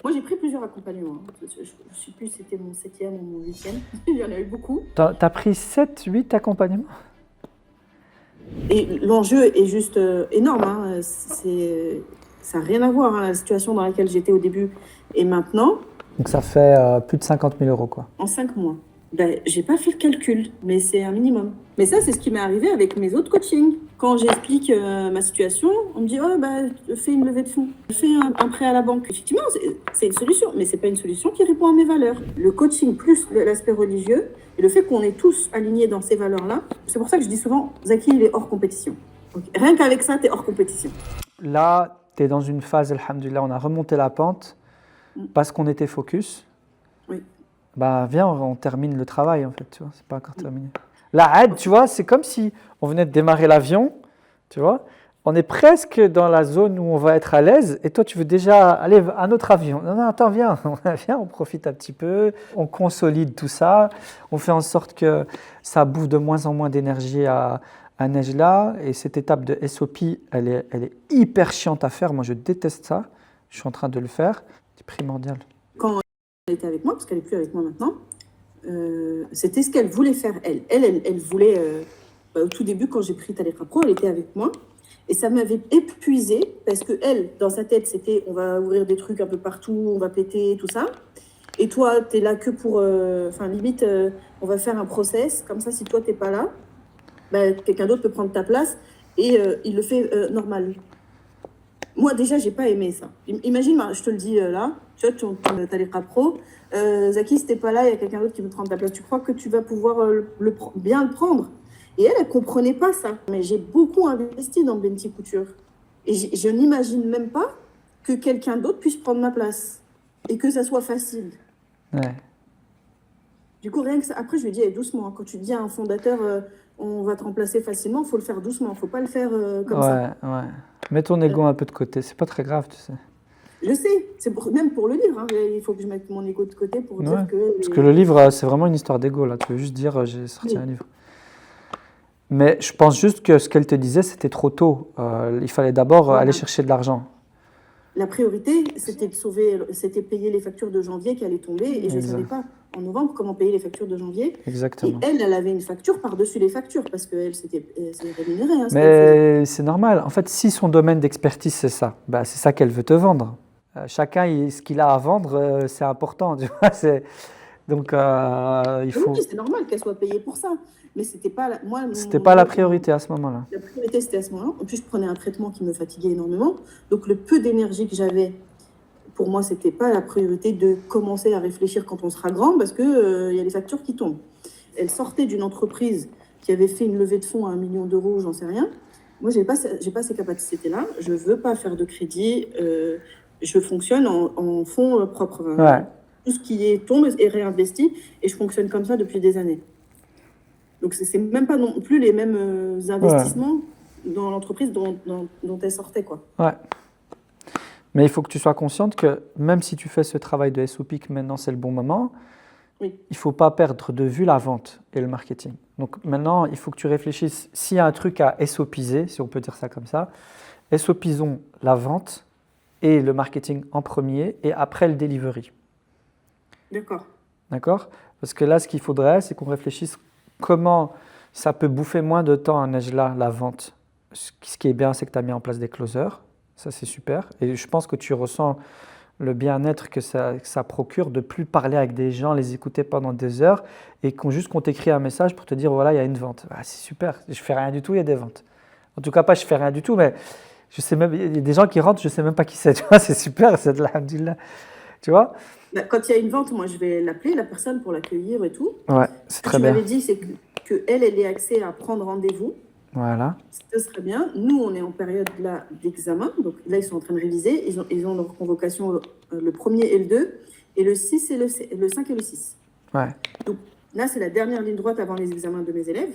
Moi, j'ai pris plusieurs accompagnements, hein. Je ne sais plus si c'était mon septième ou mon huitième. Il y en a eu beaucoup. T'as pris 7, 8 accompagnements? Et l'enjeu est juste énorme, hein. Ça n'a rien à voir, hein, la situation dans laquelle j'étais au début et maintenant, Donc ça fait plus de 50 000 euros, quoi. en 5 mois. Ben, j'ai pas fait le calcul, mais c'est un minimum. Mais ça, c'est ce qui m'est arrivé avec mes autres coachings. Quand j'explique ma situation, on me dit oh, bah, fais une levée de fonds, fais un prêt à la banque. Effectivement, c'est une solution, mais c'est pas une solution qui répond à mes valeurs. Le coaching plus l'aspect religieux et le fait qu'on est tous alignés dans ces valeurs-là, c'est pour ça que je dis souvent Zaki, il est hors compétition. Donc, rien qu'avec ça, tu es hors compétition. Là, tu es dans une phase, alhamdoulilah, on a remonté la pente parce qu'on était focus. Oui. Bah, viens, on termine le travail, en fait, tu vois, c'est pas encore terminé. La aide, tu vois, c'est comme si on venait de démarrer l'avion, tu vois, on est presque dans la zone où on va être à l'aise et toi, tu veux déjà aller à un autre avion. Non, non, attends, viens, viens, on profite un petit peu, on consolide tout ça, on fait en sorte que ça bouffe de moins en moins d'énergie à Nejla et cette étape de SOP, elle est hyper chiante à faire. Moi, je déteste ça. Je suis en train de le faire. C'est primordial. Quand elle était avec moi, parce qu'elle n'est plus avec moi maintenant, c'était ce qu'elle voulait faire, elle. Elle voulait, au tout début, quand j'ai pris Taleqa Pro, elle était avec moi. Et ça m'avait épuisée, parce que elle, dans sa tête, c'était on va ouvrir des trucs un peu partout, on va péter, tout ça. Et toi, tu es là que pour. Limite, on va faire un process. Comme ça, si toi, tu n'es pas là, bah, quelqu'un d'autre peut prendre ta place et il le fait normal. Moi, déjà, j'ai pas aimé ça. Imagine, je te le dis là, tu vois, tu as les pro. Zaki, si t'es pas là, il y a quelqu'un d'autre qui veut prendre ta place. Tu crois que tu vas pouvoir bien le prendre? Et elle comprenait pas ça. Mais j'ai beaucoup investi dans Benti Couture. Et je n'imagine même pas que quelqu'un d'autre puisse prendre ma place. Et que ça soit facile. Ouais. Du coup, rien que ça. Après, je lui dis, doucement. Hein, quand tu dis à un fondateur, on va te remplacer facilement, il faut le faire doucement. Il ne faut pas le faire comme ça. Ouais. Mets ton ego un peu de côté. C'est pas très grave, tu sais. Je sais, c'est même pour le livre, hein, il faut que je mette mon ego de côté pour dire que... Parce que le livre, c'est vraiment une histoire d'ego, là. Tu veux juste dire, j'ai sorti un livre. Mais je pense juste que ce qu'elle te disait, c'était trop tôt. Il fallait d'abord aller chercher de l'argent. La priorité, c'était de sauver, c'était payer les factures de janvier qui allaient tomber, et je ne savais pas en novembre comment payer les factures de janvier. Exactement. Et elle avait une facture par-dessus les factures, parce qu'elle s'était rémunérée. Hein, mais c'est normal. En fait, si son domaine d'expertise, c'est ça, bah, c'est ça qu'elle veut te vendre. Chacun, ce qu'il a à vendre, c'est important. Tu vois, donc, il faut... Oui, c'est normal qu'elle soit payée pour ça. Mais c'était pas c'était pas la priorité à ce moment-là. La priorité, c'était à ce moment-là. En plus, je prenais un traitement qui me fatiguait énormément. Donc, le peu d'énergie que j'avais, pour moi, c'était pas la priorité de commencer à réfléchir quand on sera grand, parce que y a les factures qui tombent. Elle sortait d'une entreprise qui avait fait une levée de fonds à 1 million d'euros, j'en sais rien. Moi, j'ai pas ces capacités-là. Je veux pas faire de crédit. Je fonctionne en fonds propres. Ouais. Tout ce qui tombe est réinvesti, et je fonctionne comme ça depuis des années. Donc, c'est même pas non plus les mêmes investissements dans l'entreprise dont elle sortait, quoi. Ouais. Mais il faut que tu sois consciente que même si tu fais ce travail de SOP, que maintenant c'est le bon moment, il ne faut pas perdre de vue la vente et le marketing. Donc maintenant, il faut que tu réfléchisses, s'il y a un truc à SOPiser, si on peut dire ça comme ça, SOPisons la vente et le marketing en premier et après le delivery. D'accord. D'accord? Parce que là, ce qu'il faudrait, c'est qu'on réfléchisse comment ça peut bouffer moins de temps à Nejla, la vente. Ce qui est bien, c'est que tu as mis en place des closers. Ça, c'est super. Et je pense que tu ressens le bien-être que ça procure de plus parler avec des gens, les écouter pendant des heures et qu'on t'écrit un message pour te dire voilà, il y a une vente. Ah, c'est super. Je fais rien du tout, il y a des ventes. En tout cas, pas je fais rien du tout, mais je sais même, il y a des gens qui rentrent, je sais même pas qui c'est. Tu vois, c'est super, c'est de l'alhamdoulilah. Tu vois? Quand il y a une vente, moi, je vais l'appeler, la personne, pour l'accueillir et tout. Ouais, c'est très bien. Ce que tu m'avais dit, c'est qu'elle ait accès à prendre rendez-vous. Voilà. Ce serait bien. Nous, on est en période là d'examen. Donc là, ils sont en train de réviser. Ils ont leur convocation le 1er et le 2, et le 6 et le 5 et le 6. Ouais. Donc là, c'est la dernière ligne droite avant les examens de mes élèves.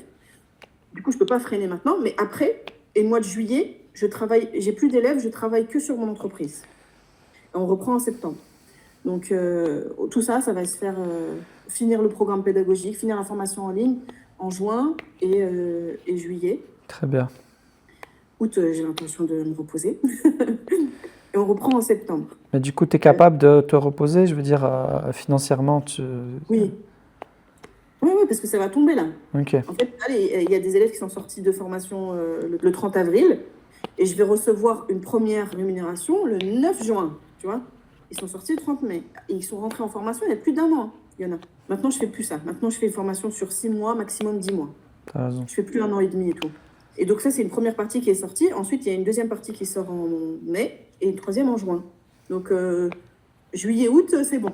Du coup, je ne peux pas freiner maintenant. Mais après, et le mois de juillet, j'ai plus d'élèves, je travaille que sur mon entreprise. Et on reprend en septembre. Donc, tout ça, ça va se faire finir le programme pédagogique, finir la formation en ligne en juin et juillet. Très bien. Août, j'ai l'intention de me reposer. et on reprend en septembre. Mais du coup, tu es capable de te reposer, je veux dire, financièrement, Oui. Oui, parce que ça va tomber là. Ok. En fait, il y a des élèves qui sont sortis de formation le 30 avril et je vais recevoir une première rémunération le 9 juin, tu vois. Ils sont sortis le 30 mai et ils sont rentrés en formation il y a plus d'1 an. Il y en a. Maintenant, je fais plus ça. Maintenant, je fais une formation sur 6 mois, maximum 10 mois. T'as raison. Je fais plus 1 an et demi et tout. Et donc ça, c'est une première partie qui est sortie. Ensuite, il y a une deuxième partie qui sort en mai et une troisième en juin. Donc, juillet, août, c'est bon.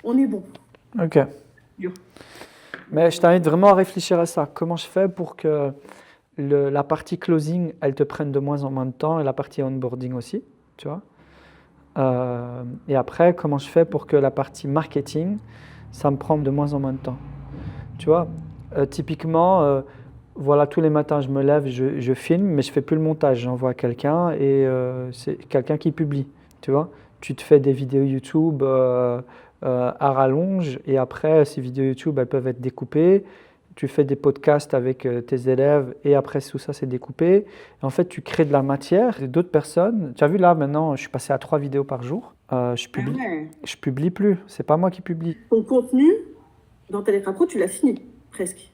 On est bon. Ok. Dur. Mais je t'invite vraiment à réfléchir à ça. Comment je fais pour que la partie closing, elle te prenne de moins en moins de temps et la partie onboarding aussi, tu vois. Et après, comment je fais pour que la partie marketing, ça me prend de moins en moins de temps. Tu vois, typiquement, voilà, tous les matins, je me lève, je filme, mais je fais plus le montage. J'envoie à quelqu'un et c'est quelqu'un qui publie, tu vois. Tu te fais des vidéos YouTube à rallonge et après, ces vidéos YouTube, elles peuvent être découpées. Tu fais des podcasts avec tes élèves et après tout ça, c'est découpé. Et en fait, tu crées de la matière et d'autres personnes. Tu as vu là, maintenant, je suis passé à 3 vidéos par jour. Je publie plus. C'est pas moi qui publie. Ton contenu, dans Taleka Pro, tu l'as fini, presque.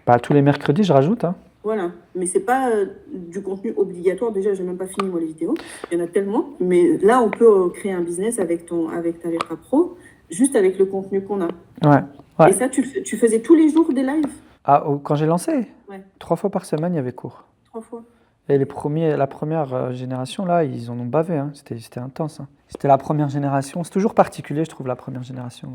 Bah, tous les mercredis, je rajoute. Hein. Voilà, mais c'est pas du contenu obligatoire. Déjà, j'ai même pas fini moi les vidéos. Il y en a tellement. Mais là, on peut créer un business avec Taleka Pro, juste avec le contenu qu'on a. Ouais. Ouais. Et ça, tu faisais tous les jours des lives? Ah, quand j'ai lancé, Ouais. 3 fois par semaine, il y avait cours. 3 fois. Et la première génération, là, ils en ont bavé. Hein. C'était intense. Hein. C'était la première génération. C'est toujours particulier, je trouve, la première génération.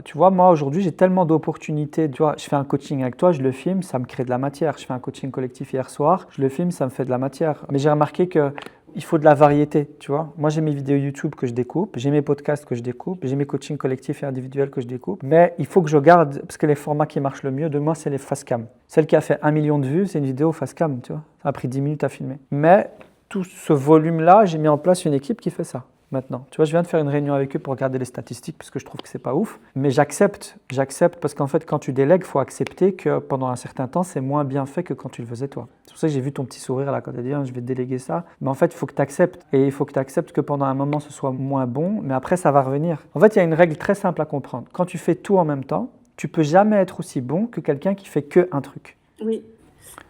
Tu vois, moi, aujourd'hui, j'ai tellement d'opportunités. Tu vois, je fais un coaching avec toi, je le filme, ça me crée de la matière. Je fais un coaching collectif hier soir, je le filme, ça me fait de la matière. Mais j'ai remarqué qu'il faut de la variété, tu vois. Moi, j'ai mes vidéos YouTube que je découpe, j'ai mes podcasts que je découpe, j'ai mes coachings collectifs et individuels que je découpe. Mais il faut que je garde, parce que les formats qui marchent le mieux de moi, c'est les face cam. Celle qui a fait 1 million de vues, c'est une vidéo face cam, tu vois. Ça a pris 10 minutes à filmer. Mais tout ce volume-là, j'ai mis en place une équipe qui fait ça. Maintenant, tu vois, je viens de faire une réunion avec eux pour regarder les statistiques parce que je trouve que c'est pas ouf. Mais j'accepte parce qu'en fait, quand tu délègues, il faut accepter que pendant un certain temps, c'est moins bien fait que quand tu le faisais toi. C'est pour ça que j'ai vu ton petit sourire là quand tu as dit je vais déléguer ça. Mais en fait, il faut que tu acceptes. Et il faut que tu acceptes que pendant un moment, ce soit moins bon, mais après, ça va revenir. En fait, il y a une règle très simple à comprendre. Quand tu fais tout en même temps, tu peux jamais être aussi bon que quelqu'un qui fait que un truc. Oui.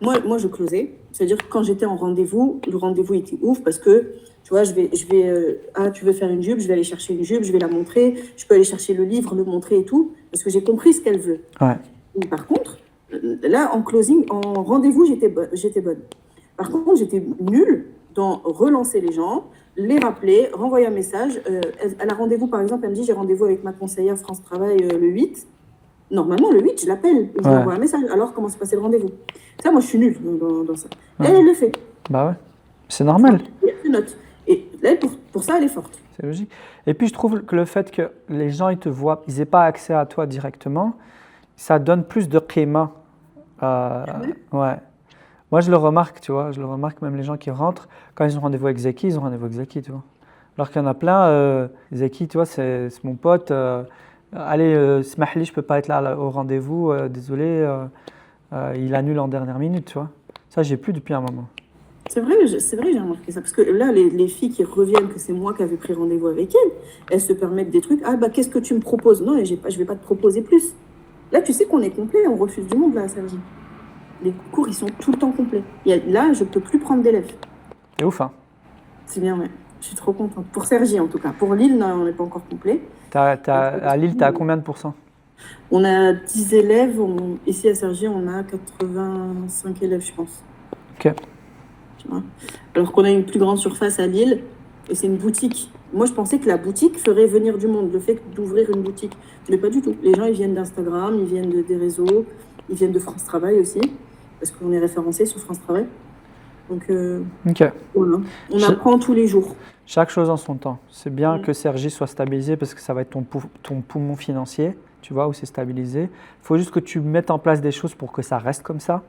Moi, je closais. C'est-à-dire que quand j'étais en rendez-vous, le rendez-vous était ouf parce que tu vois, tu veux faire une jupe, je vais aller chercher une jupe, je vais la montrer, je peux aller chercher le livre, le montrer et tout, parce que j'ai compris ce qu'elle veut. Ouais. Et par contre, là, en closing, en rendez-vous, j'étais bonne. Par contre, j'étais nulle dans relancer les gens, les rappeler, renvoyer un message. Elle a rendez-vous, par exemple, elle me dit, j'ai rendez-vous avec ma conseillère France Travail le 8. Normalement, le 8, je l'appelle, je lui envoie un message. Alors, comment s'est passé le rendez-vous? Ça, moi, je suis nulle dans ça. Ouais. Elle le fait. Bah ouais, c'est normal. Elle note. Et là, pour ça, elle est forte. C'est logique. Et puis, je trouve que le fait que les gens, ils te voient, ils n'aient pas accès à toi directement, ça donne plus de qima. Ouais. Moi, je le remarque, tu vois. Je le remarque, même les gens qui rentrent, quand ils ont rendez-vous avec Zeki, ils ont rendez-vous avec Zeki, tu vois. Alors qu'il y en a plein, Zeki, tu vois, c'est mon pote. Allez, Smahli, je ne peux pas être là au rendez-vous, désolé. Il annule en dernière minute, tu vois. Ça, j'ai plus depuis un moment. C'est vrai, j'ai remarqué ça. Parce que là, les filles qui reviennent, que c'est moi qui avais pris rendez-vous avec elles se permettent des trucs. Ah, bah, qu'est-ce que tu me proposes? Non, je ne vais pas te proposer plus. Là, tu sais qu'on est complet, on refuse du monde, là, samedi. Les cours, ils sont tout le temps complets. Là, je ne peux plus prendre d'élèves. C'est ouf, hein? C'est bien, ouais. Je suis trop contente. Pour Cergy, en tout cas. Pour Lille, non, on n'est pas encore complet. À Lille, tu as combien de pourcents? On a 10 élèves. Ici, à Cergy, on a 85 élèves, je pense. Ok. Alors qu'on a une plus grande surface à Lille et c'est une boutique. Moi, je pensais que la boutique ferait venir du monde, le fait d'ouvrir une boutique. Mais pas du tout. Les gens, ils viennent d'Instagram, ils viennent des réseaux, ils viennent de France Travail aussi, parce qu'on est référencé sur France Travail. Donc, voilà. On apprend tous les jours. Chaque chose en son temps. C'est bien que Cergy soit stabilisé parce que ça va être ton poumon financier, tu vois, où c'est stabilisé. Il faut juste que tu mettes en place des choses pour que ça reste comme ça.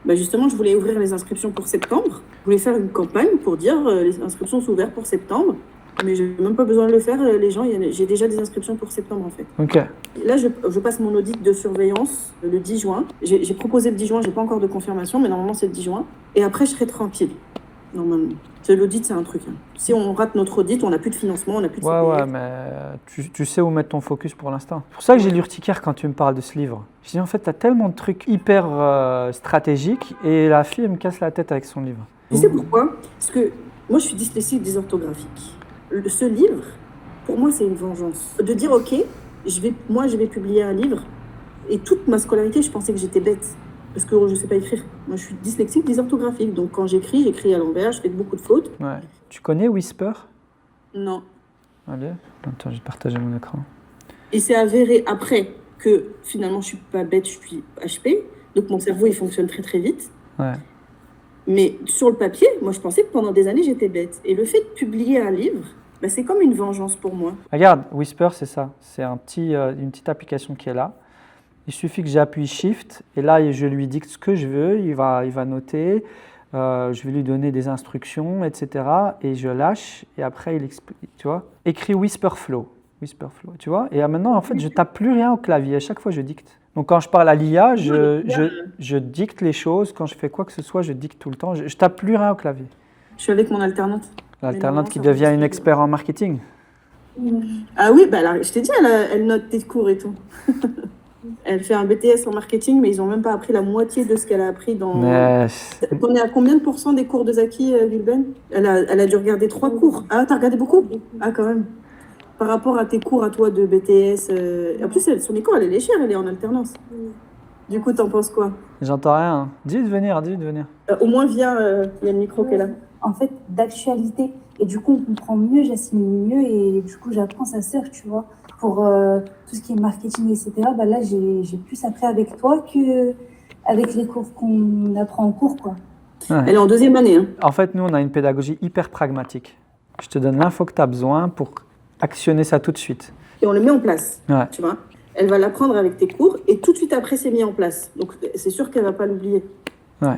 Bah justement, je voulais ouvrir les inscriptions pour septembre. Je voulais faire une campagne pour dire les inscriptions sont ouvertes pour septembre. Mais je n'ai même pas besoin de le faire. Les gens, j'ai déjà des inscriptions pour septembre en fait. Ok. Là, je passe mon audit de surveillance le 10 juin. J'ai proposé le 10 juin, je n'ai pas encore de confirmation, mais normalement c'est le 10 juin. Et après, je serai tranquille. normalement. L'audit, c'est un truc. Hein. Si on rate notre audit, on n'a plus de financement, on n'a plus de Ouais, CPF. mais tu sais où mettre ton focus pour l'instant. C'est pour ça que j'ai l'urticaire quand tu me parles de ce livre. Je dis en fait, tu as tellement de trucs hyper stratégiques et la fille, elle me casse la tête avec son livre. Tu sais pourquoi? Parce que moi, je suis dyslexique dysorthographique. Ce livre, pour moi, c'est une vengeance. De dire, OK, je vais publier un livre et toute ma scolarité, je pensais que j'étais bête. Parce que je ne sais pas écrire. Moi, je suis dyslexique dysorthographique. Donc, quand j'écris à l'envers, je fais beaucoup de fautes. Ouais. Tu connais Whisper? Non. Allez, attends, je vais partager mon écran. Et c'est avéré après que finalement, je ne suis pas bête, je suis HP. Donc, mon cerveau, il fonctionne très, très vite. Ouais. Mais sur le papier, moi, je pensais que pendant des années, j'étais bête. Et le fait de publier un livre, bah, c'est comme une vengeance pour moi. Regarde, Whisper, c'est ça. C'est une petite application qui est là. Il suffit que j'appuie Shift et là, je lui dicte ce que je veux. Il va noter. Je vais lui donner des instructions, etc. Et je lâche. Et après, il explique, tu vois. Écris Whisperflow. Whisperflow, tu vois. Et maintenant, en fait, je tape plus rien au clavier. À chaque fois, je dicte. Donc, quand je parle à l'IA, je dicte les choses. Quand je fais quoi que ce soit, je dicte tout le temps. Je tape plus rien au clavier. Je suis avec mon alternante. L'alternante qui devient une experte en marketing. Ah oui, bah je t'ai dit, elle note tes cours et tout. Elle fait un BTS en marketing, mais ils n'ont même pas appris la moitié de ce qu'elle a appris dans... Mais... On est à combien de pourcents des cours de Zaki, Gulben? Elle a dû regarder 3 cours. Ah, t'as regardé beaucoup? Ah, quand même. Par rapport à tes cours à toi de BTS... En plus, son école, elle est chère, elle est en alternance. Du coup, t'en penses quoi? J'entends rien. Hein. Dis de venir. Au moins, viens, il y a le micro qui est là. En fait, d'actualité. Et du coup, on comprend mieux, j'assimile mieux et du coup, j'apprends sa sœur, tu vois. Pour tout ce qui est marketing, etc., bah là, j'ai plus appris avec toi qu'avec les cours qu'on apprend en cours, quoi. Ouais. Elle est en 2e année. Hein. En fait, nous, on a une pédagogie hyper pragmatique. Je te donne l'info que tu as besoin pour actionner ça tout de suite. Et on le met en place, ouais. Tu vois. Elle va l'apprendre avec tes cours et tout de suite après, c'est mis en place. Donc, c'est sûr qu'elle ne va pas l'oublier. Ouais.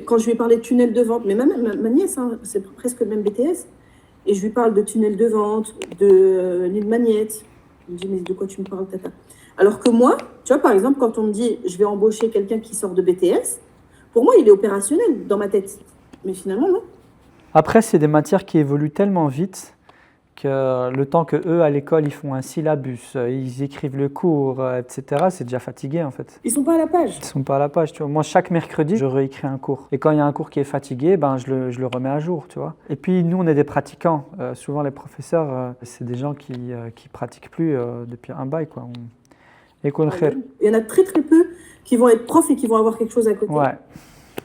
Quand je lui ai parlé de tunnel de vente, mais ma nièce, hein, c'est presque le même BTS, et je lui parle de tunnel de vente, de ligne magnète. Je me dis, mais de quoi tu me parles, tata? Alors que moi, tu vois, par exemple, quand on me dit, je vais embaucher quelqu'un qui sort de BTS, pour moi, il est opérationnel dans ma tête. Mais finalement, non. Après, c'est des matières qui évoluent tellement vite que le temps qu'eux, à l'école, ils font un syllabus, ils écrivent le cours, etc., c'est déjà fatigué, en fait. Ils sont pas à la page. Ils sont pas à la page, tu vois. Moi, chaque mercredi, je réécris un cours. Et quand il y a un cours qui est fatigué, ben, je le remets à jour, tu vois. Et puis, nous, on est des pratiquants. Souvent, les professeurs, c'est des gens qui pratiquent plus depuis un bail, quoi. Il y en a très, très peu qui vont être profs et qui vont avoir quelque chose à côté. Ouais.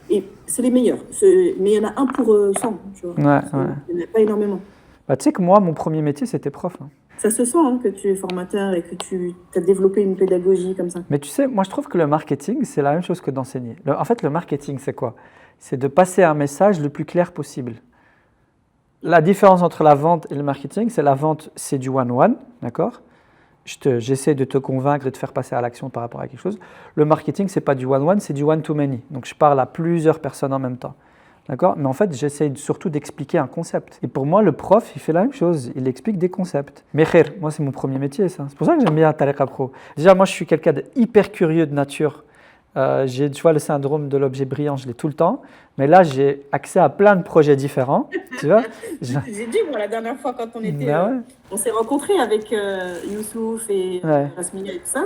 Et c'est les meilleurs. Mais il y en a un pour 100, tu vois. Ouais. Il n'y en a pas énormément. Bah, tu sais que moi, mon premier métier, c'était prof. Hein. Ça se sent hein, que tu es formateur et que tu as développé une pédagogie comme ça. Mais tu sais, moi, je trouve que le marketing, c'est la même chose que d'enseigner. En fait, le marketing, c'est quoi? C'est de passer un message le plus clair possible. La différence entre la vente et le marketing, c'est la vente, c'est du one-one, d'accord? J'essaie de te convaincre et de te faire passer à l'action par rapport à quelque chose. Le marketing, c'est pas du one-one, c'est du one-to-many. Donc, je parle à plusieurs personnes en même temps. D'accord? Mais en fait, j'essaie surtout d'expliquer un concept. Et pour moi, le prof, il fait la même chose. Il explique des concepts. Mais khair, moi, c'est mon premier métier, ça. C'est pour ça que j'aime bien Tariqa Pro. Déjà, moi, je suis quelqu'un d'hyper curieux de nature. Tu vois, le syndrome de l'objet brillant, je l'ai tout le temps. Mais là, j'ai accès à plein de projets différents. Tu vois? J'ai dit, moi, la dernière fois, quand on était... ouais. On s'est rencontrés avec Youssouf et Rasmina et tout ça.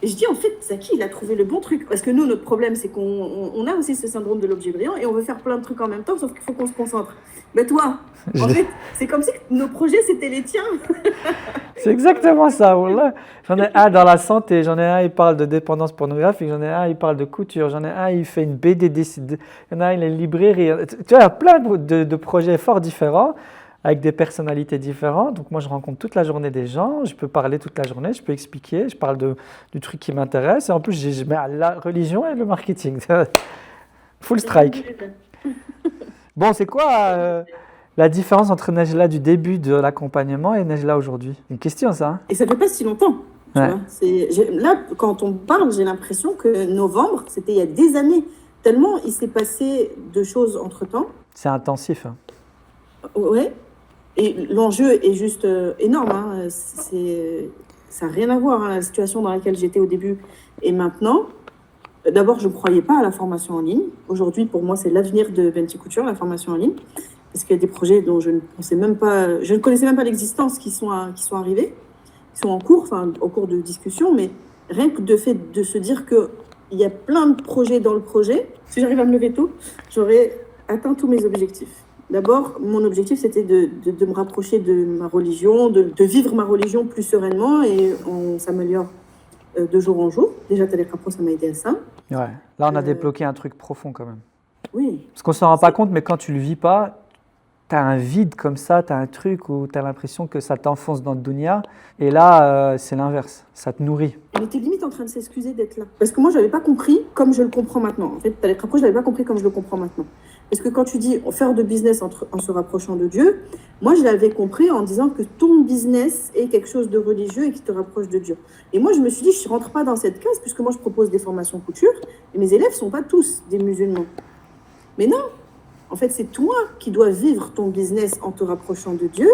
Et je dis, en fait, Zaki, il a trouvé le bon truc. Parce que nous, notre problème, c'est qu'on a aussi ce syndrome de l'objet brillant et on veut faire plein de trucs en même temps, sauf qu'il faut qu'on se concentre. Mais toi, en fait, c'est comme si nos projets, c'était les tiens. C'est exactement ça. Wallah. J'en ai un dans la santé, j'en ai un, il parle de dépendance pornographique, j'en ai un, il parle de couture, j'en ai un, il fait une BD, il y en a un, il est une librairie. Tu vois, il y a plein de projets fort différents, avec des personnalités différentes. Donc moi, je rencontre toute la journée des gens, je peux parler toute la journée, je peux expliquer, je parle du truc qui m'intéresse. Et en plus, je mets la religion et le marketing. Full strike. Bon, c'est quoi la différence entre Nejla du début de l'accompagnement et Nejla aujourd'hui? Une question, ça. Hein? Et ça fait pas si longtemps. Tu vois, là, quand on parle, j'ai l'impression que novembre, c'était il y a des années. Tellement il s'est passé de choses entre-temps. C'est intensif. Hein. Ouais. Et l'enjeu est juste énorme. Hein. Ça n'a rien à voir, hein, la situation dans laquelle j'étais au début et maintenant. D'abord, je ne croyais pas à la formation en ligne. Aujourd'hui, pour moi, c'est l'avenir de Benti Couture, la formation en ligne. Parce qu'il y a des projets dont je ne connaissais même pas l'existence qui sont arrivés, qui sont en cours de discussion. Mais rien que de fait de se dire qu'il y a plein de projets dans le projet, si j'arrive à me lever tôt, j'aurais atteint tous mes objectifs. D'abord, mon objectif, c'était de me rapprocher de ma religion, de vivre ma religion plus sereinement, et on s'améliore de jour en jour. Déjà, Tariqa Pro, ça m'a aidé à ça. Ouais. Là, on a débloqué un truc profond quand même. Oui. Parce qu'on ne s'en rend pas compte, mais quand tu ne le vis pas, tu as un vide comme ça, tu as un truc où tu as l'impression que ça t'enfonce dans le dunya. Et là, c'est l'inverse, ça te nourrit. On était limite en train de s'excuser d'être là. Parce que moi, je n'avais pas compris comme je le comprends maintenant. En fait, Tariqa Pro, je ne l'avais pas compris comme je le comprends maintenant. Parce que quand tu dis faire de business en se rapprochant de Dieu, moi, je l'avais compris en disant que ton business est quelque chose de religieux et qui te rapproche de Dieu. Et moi, je me suis dit, je ne rentre pas dans cette case, puisque moi, je propose des formations couture, et mes élèves ne sont pas tous des musulmans. Mais non, en fait, c'est toi qui dois vivre ton business en te rapprochant de Dieu.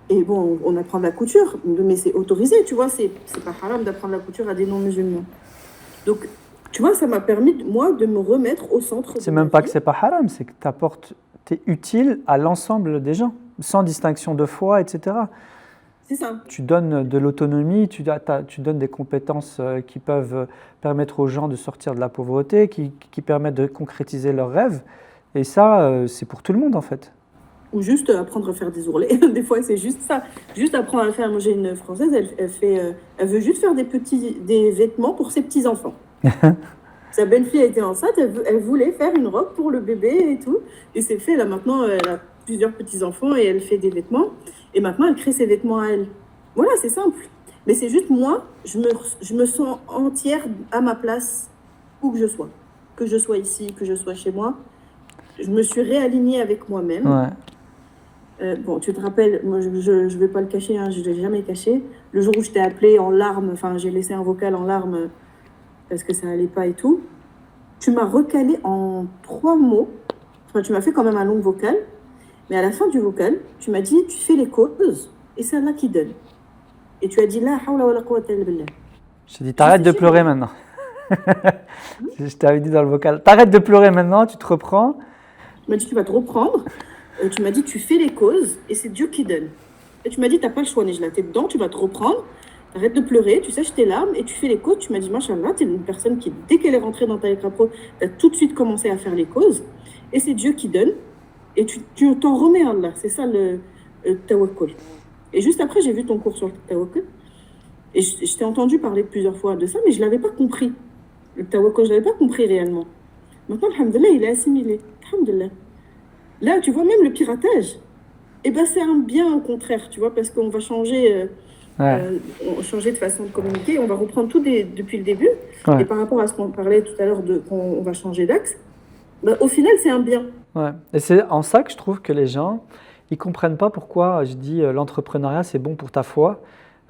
Et bon, on apprend de la couture, mais c'est autorisé, tu vois, c'est pas haram d'apprendre la couture à des non-musulmans. Donc, tu vois, ça m'a permis, moi, de me remettre au centre. C'est même pas que c'est pas haram, c'est que tu es utile à l'ensemble des gens, sans distinction de foi, etc. C'est ça. Tu donnes de l'autonomie, tu donnes des compétences qui peuvent permettre aux gens de sortir de la pauvreté, qui permettent de concrétiser leurs rêves. Et ça, c'est pour tout le monde, en fait. Ou juste apprendre à faire des ourlets. Des fois, c'est juste ça. Juste apprendre à le faire. Moi, j'ai une Française, elle veut juste faire des vêtements pour ses petits-enfants. Sa belle-fille a été enceinte, elle voulait faire une robe pour le bébé et tout. Et c'est fait, là, maintenant, elle a plusieurs petits-enfants et elle fait des vêtements. Et maintenant, elle crée ses vêtements à elle. Voilà, c'est simple. Mais c'est juste moi, je me sens entière à ma place, où que je sois. Que je sois ici, que je sois chez moi. Je me suis réalignée avec moi-même. Ouais. Bon, tu te rappelles, moi je ne vais pas le cacher, hein, je ne l'ai jamais caché. Le jour où je t'ai appelé en larmes, enfin j'ai laissé un vocal en larmes parce que ça n'allait pas et tout, tu m'as recalé en 3 mots. Enfin, tu m'as fait quand même un long vocal, mais à la fin du vocal, tu m'as dit tu fais les causes et c'est Allah qui donne. Et tu as dit la hawla wa la quwwata illa billah. Je t'ai dit t'arrêtes de pleurer maintenant. Je t'avais dit dans le vocal, t'arrêtes de pleurer maintenant, tu te reprends. Tu m'as dit tu vas te reprendre. Tu m'as dit tu fais les causes et c'est Dieu qui donne. Et tu m'as dit t'as pas le choix, Nejla, t'es dedans, tu vas te reprendre, arrête de pleurer, tu sèches tes larmes et tu fais les causes. Tu m'as dit machallah, t'es une personne qui dès qu'elle est rentrée dans Tariqa Pro, t'as tout de suite commencé à faire les causes et c'est Dieu qui donne et tu t'en remets à Allah. C'est ça le tawakkul. Et juste après j'ai vu ton cours sur le tawakkul et je t'ai entendu parler plusieurs fois de ça, mais je l'avais pas compris. Le tawakkul, je l'avais pas compris réellement. Maintenant, alhamdoulilah, il est assimilé. Alhamdoulilah. Là, tu vois, même le piratage, eh ben, c'est un bien au contraire, tu vois, parce qu'on va changer, changer de façon de communiquer, on va reprendre tout depuis le début. Ouais. Et par rapport à ce qu'on parlait tout à l'heure, qu'on va changer d'axe, ben, au final, c'est un bien. Ouais. Et c'est en ça que je trouve que les gens, ils ne comprennent pas pourquoi je dis l'entrepreneuriat, c'est bon pour ta foi,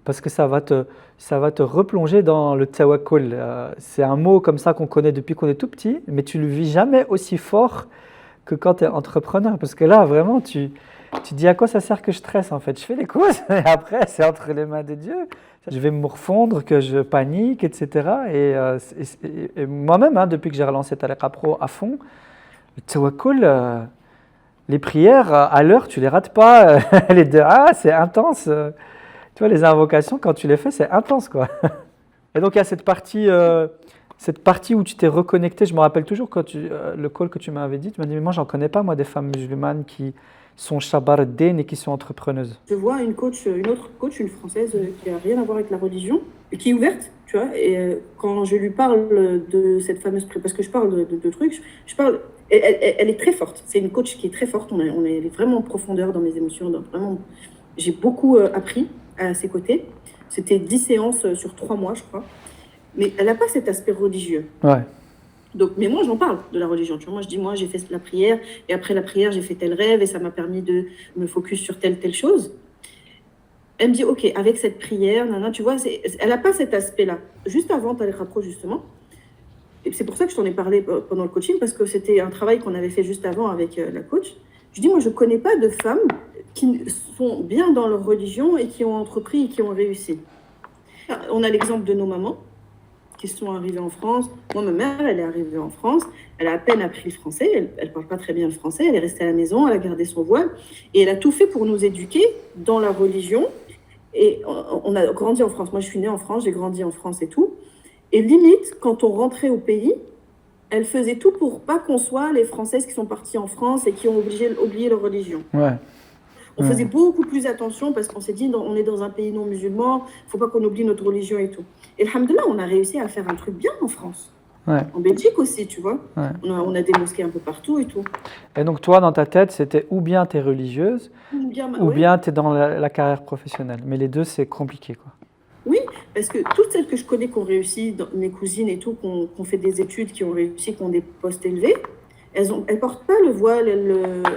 parce que ça va te replonger dans le tawakkul. C'est un mot comme ça qu'on connaît depuis qu'on est tout petit, mais tu ne le vis jamais aussi fort que quand tu es entrepreneur, parce que là, vraiment, tu dis à quoi ça sert que je stresse en fait. Je fais les causes et après, c'est entre les mains de Dieu. Je vais me refondre, que je panique, etc. Et moi-même, hein, depuis que j'ai relancé Tariqa Pro à fond, le tawakkul, les prières, à l'heure, tu les rates pas. Les du'as, c'est intense. Tu vois, les invocations, quand tu les fais, c'est intense, quoi. Et donc, il y a cette partie où tu t'es reconnecté. Je me rappelle toujours quand le call que tu m'avais dit, tu m'as dit, mais moi, j'en connais pas, moi, des femmes musulmanes qui sont shabarden et qui sont entrepreneuses. Je vois une autre coach, une française qui n'a rien à voir avec la religion, qui est ouverte, tu vois, et quand je lui parle de cette fameuse... Parce que je parle de trucs, elle est très forte. C'est une coach qui est très forte, elle est vraiment en profondeur dans mes émotions, vraiment, j'ai beaucoup appris à ses côtés. C'était 10 séances sur 3 mois, je crois. Mais elle n'a pas cet aspect religieux. Ouais. Donc, mais moi, j'en parle de la religion. Tu vois, moi, je dis, moi, j'ai fait la prière, et après la prière, j'ai fait tel rêve, et ça m'a permis de me focus sur telle chose. Elle me dit, OK, avec cette prière, tu vois, elle n'a pas cet aspect-là. Juste avant Tariqa Pro, justement. Et c'est pour ça que je t'en ai parlé pendant le coaching, parce que c'était un travail qu'on avait fait juste avant avec la coach. Je dis, moi, je ne connais pas de femmes qui sont bien dans leur religion et qui ont entrepris et qui ont réussi. On a l'exemple de nos mamans, qui sont arrivés en France. Moi, ma mère, elle est arrivée en France, elle a à peine appris le français, elle ne parle pas très bien le français, elle est restée à la maison, elle a gardé son voile, et elle a tout fait pour nous éduquer dans la religion. Et on a grandi en France. Moi, je suis née en France, j'ai grandi en France et tout. Et limite, quand on rentrait au pays, elle faisait tout pour pas qu'on soit les Françaises qui sont parties en France et qui ont oublié leur religion. Ouais. On faisait beaucoup plus attention parce qu'on s'est dit, on est dans un pays non musulman, il ne faut pas qu'on oublie notre religion et tout. Et alhamdoulilah, on a réussi à faire un truc bien en France. Ouais. En Belgique aussi, tu vois. Ouais. On a des mosquées un peu partout et tout. Et donc toi, dans ta tête, c'était ou bien tu es religieuse, ou Ouais. bien tu es dans la carrière professionnelle. Mais les deux, c'est compliqué, quoi. Oui, parce que toutes celles que je connais qui ont réussi, mes cousines et tout, qui ont fait des études, qui ont réussi, qui ont des postes élevés, elles portent pas le voile,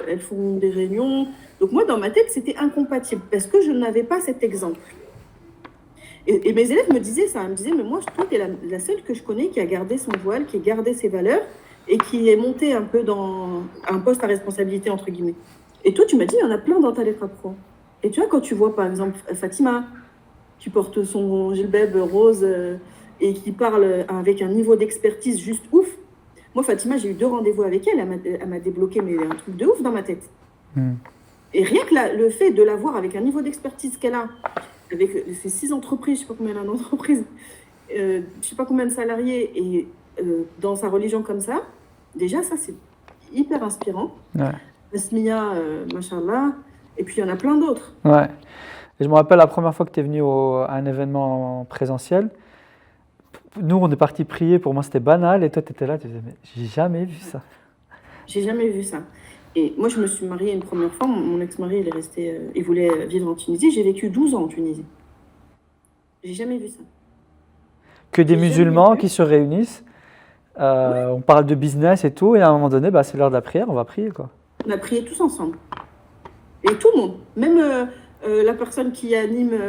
elles font des réunions. Donc moi, dans ma tête, c'était incompatible parce que je n'avais pas cet exemple. Et mes élèves me disaient ça, ils me disaient, mais moi, toi, tu es la seule que je connais qui a gardé son voile, qui a gardé ses valeurs et qui est montée un peu dans un poste à responsabilité, entre guillemets. Et toi, tu m'as dit, il y en a plein dans ta lettre pro. Et tu vois, quand tu vois, par exemple, Fatima, qui porte son gilbab rose et qui parle avec un niveau d'expertise juste ouf. Moi, Fatima, j'ai eu 2 rendez-vous avec elle. Elle m'a débloqué mais un truc de ouf dans ma tête. Et rien que le fait de la voir avec un niveau d'expertise qu'elle a, avec ses 6 entreprises, je ne sais pas combien elle a d'entreprises, je ne sais pas combien de salariés, et dans sa religion comme ça, déjà, ça, c'est hyper inspirant. Ouais. Asmia, machallah, et puis il y en a plein d'autres. Ouais. Et je me rappelle la première fois que tu es venu à un événement présentiel, nous on est parti prier, pour moi c'était banal, et toi tu étais là, tu disais mais j'ai jamais vu ça. J'ai jamais vu ça. Et moi je me suis mariée une première fois, mon ex-mari il est resté, il voulait vivre en Tunisie, j'ai vécu 12 ans en Tunisie. J'ai jamais vu ça. Que des J'ai jamais musulmans vu. qui se réunissent, on parle de business et tout, et à un moment donné, c'est l'heure de la prière, on va prier, quoi. On a prié tous ensemble. Et tout le monde, même la personne qui animait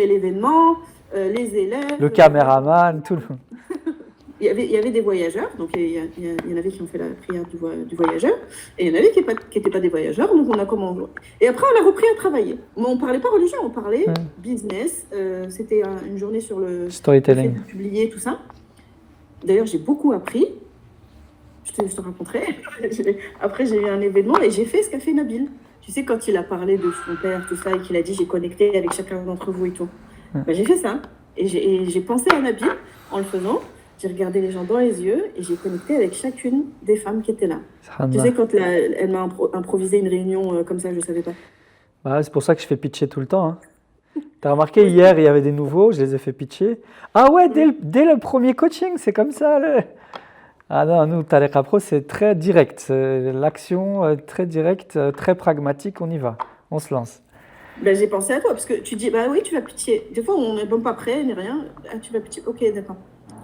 l'événement, les élèves. Le caméraman, tout le monde. Il y avait des voyageurs, donc il y en avait qui ont fait la prière du voyageur, et il y en avait qui n'étaient pas des voyageurs, donc on a commencé. Et après, on a repris à travailler. Mais on ne parlait pas religion, on parlait business. C'était une journée sur le fait Storytelling. de publier, tout ça. D'ailleurs, j'ai beaucoup appris. Je te raconterai. Après, j'ai eu un événement et j'ai fait ce qu'a fait Nabil. Tu sais, quand il a parlé de son père, tout ça, et qu'il a dit j'ai connecté avec chacun d'entre vous et tout. J'ai fait ça. Et j'ai pensé à Nabil en le faisant. J'ai regardé les gens dans les yeux et j'ai connecté avec chacune des femmes qui étaient là. Tu sais, quand elle m'a improvisé une réunion comme ça, je ne savais pas. C'est pour ça que je fais pitcher tout le temps. Hein. Tu as remarqué, hier, il y avait des nouveaux, je les ai fait pitcher. Ah ouais, dès le premier coaching, c'est comme ça. Ah non, nous, Tariqa Pro, c'est très direct. C'est l'action très directe, très pragmatique, on y va, on se lance. J'ai pensé à toi, parce que tu dis, oui, tu vas pitcher. Des fois, on n'est même pas prêt, ni rien. Ah, tu vas pitcher. Ok, d'accord.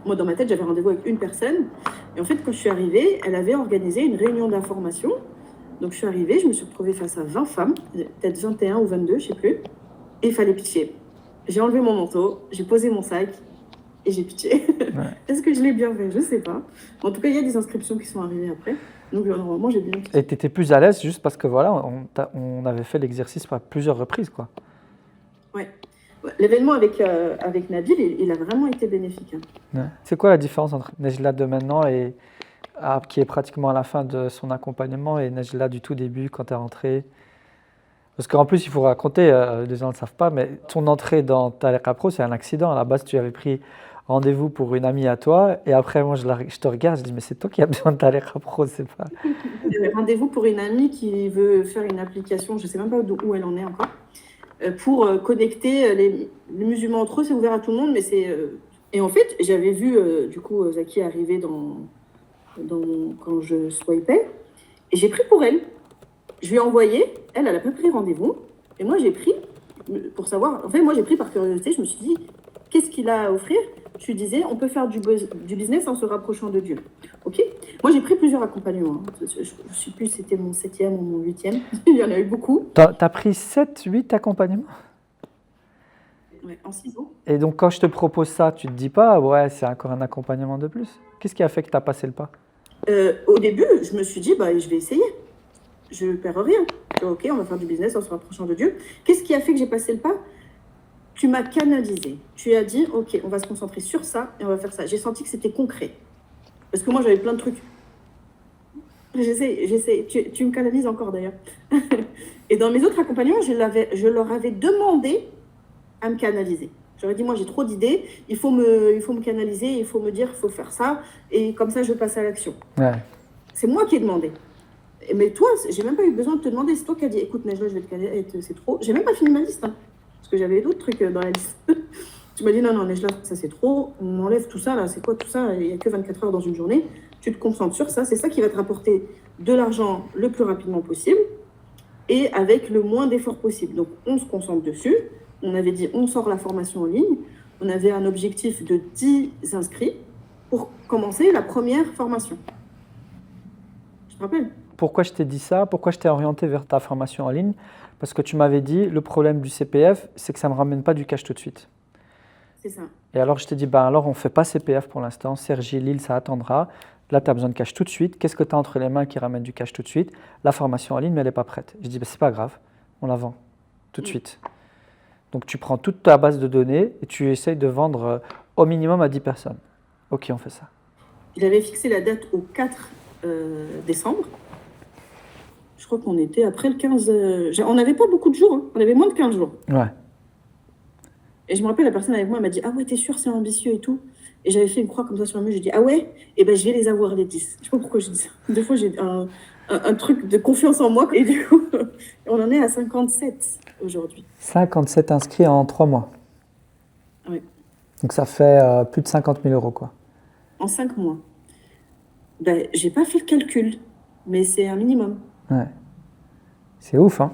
Moi, dans ma tête, j'avais rendez-vous avec une personne. Et en fait, quand je suis arrivée, elle avait organisé une réunion d'information. Donc, je suis arrivée, je me suis retrouvée face à 20 femmes, peut-être 21 ou 22, je ne sais plus. Et il fallait pitcher. J'ai enlevé mon manteau, j'ai posé mon sac et j'ai pitché. Est-ce que je l'ai bien fait? Je ne sais pas. En tout cas, il y a des inscriptions qui sont arrivées après. Donc, normalement, j'ai bien pitché. Et tu étais plus à l'aise juste parce que voilà, on avait fait l'exercice à plusieurs reprises, quoi. Ouais. L'événement avec Nabil, il a vraiment été bénéfique. Ouais. C'est quoi la différence entre Nejla de maintenant et qui est pratiquement à la fin de son accompagnement et Nejla du tout début quand tu es rentrée? Parce qu'en plus, il faut raconter, les gens ne le savent pas, mais ton entrée dans Tariqa Pro, c'est un accident. À la base, tu avais pris rendez-vous pour une amie à toi et après, moi, je te regarde, je dis, mais c'est toi qui as besoin de Tariqa Pro, c'est pas... J'avais rendez-vous pour une amie qui veut faire une application, je ne sais même pas où elle en est encore, pour connecter les musulmans entre eux. C'est ouvert à tout le monde, mais c'est... Et en fait, j'avais vu, du coup, Zaki arriver quand je swipais, et j'ai pris pour elle. Je lui ai envoyé, elle n'a pas pris rendez-vous, et moi, j'ai pris, pour savoir... En fait, moi, j'ai pris par curiosité, je me suis dit, qu'est-ce qu'il a à offrir? Je lui disais, on peut faire du business en se rapprochant de Dieu. Ok. Moi, j'ai pris plusieurs accompagnements. Je ne sais plus si c'était mon 7e ou mon 8e. Il y en a eu beaucoup. Tu as pris 7, 8 accompagnements? Ouais, en 6 ans. Et donc, quand je te propose ça, tu ne te dis pas, ouais, c'est encore un accompagnement de plus? Qu'est-ce qui a fait que tu as passé le pas? Au début, je me suis dit, je vais essayer. Je ne perds rien. Ok, on va faire du business en se rapprochant de Dieu. Qu'est-ce qui a fait que j'ai passé le pas? tu m'as canalisé. Tu as dit, OK, on va se concentrer sur ça et on va faire ça. J'ai senti que c'était concret. Parce que moi, j'avais plein de trucs. J'essaie. Tu me canalises encore d'ailleurs. Et dans mes autres accompagnements, je leur avais demandé à me canaliser. J'aurais dit, moi, j'ai trop d'idées, il faut me canaliser, il faut me dire, il faut faire ça, et comme ça, je passe à l'action. Ouais. C'est moi qui ai demandé. Mais toi, j'ai même pas eu besoin de te demander. C'est toi qui as dit, écoute, Najla, je vais te canaliser, c'est trop. J'ai même pas fini ma liste, hein, parce que j'avais d'autres trucs dans la liste. Tu m'as dit, non, Najla, ça c'est trop, on enlève tout ça, là, c'est quoi tout ça? Il n'y a que 24 heures dans une journée. Tu te concentres sur ça, c'est ça qui va te rapporter de l'argent le plus rapidement possible et avec le moins d'efforts possible. Donc, on se concentre dessus. On avait dit, on sort la formation en ligne. On avait un objectif de 10 inscrits pour commencer la première formation. Je te rappelle? Pourquoi je t'ai dit ça? Pourquoi je t'ai orienté vers ta formation en ligne? Parce que tu m'avais dit, le problème du CPF, c'est que ça ne me ramène pas du cash tout de suite. C'est ça. Et alors, je t'ai dit, ben alors, on ne fait pas CPF pour l'instant. Cergy, Lille, ça attendra. Là, tu as besoin de cash tout de suite. Qu'est-ce que tu as entre les mains qui ramène du cash tout de suite? La formation en ligne, mais elle n'est pas prête. Je dis, ben, c'est pas grave, on la vend tout de suite. Donc, tu prends toute ta base de données et tu essayes de vendre au minimum à 10 personnes. OK, on fait ça. Il avait fixé la date au 4 décembre. Je crois qu'on était après le 15. On n'avait pas beaucoup de jours, hein. On avait moins de 15 jours. Ouais. Et je me rappelle, la personne avec moi, elle m'a dit, ah ouais, t'es sûr, c'est ambitieux et tout. Et j'avais fait une croix comme ça sur le mur, j'ai dit, ah ouais, et ben je vais les avoir les 10. Je sais pas pourquoi je dis ça. Des fois, j'ai un truc de confiance en moi. Et du coup, on en est à 57 aujourd'hui. 57 inscrits en 3 mois. Oui. Donc ça fait plus de 50 000 euros, quoi. En 5 mois. Ben, j'ai pas fait le calcul, mais c'est un minimum. Ouais. C'est ouf, hein.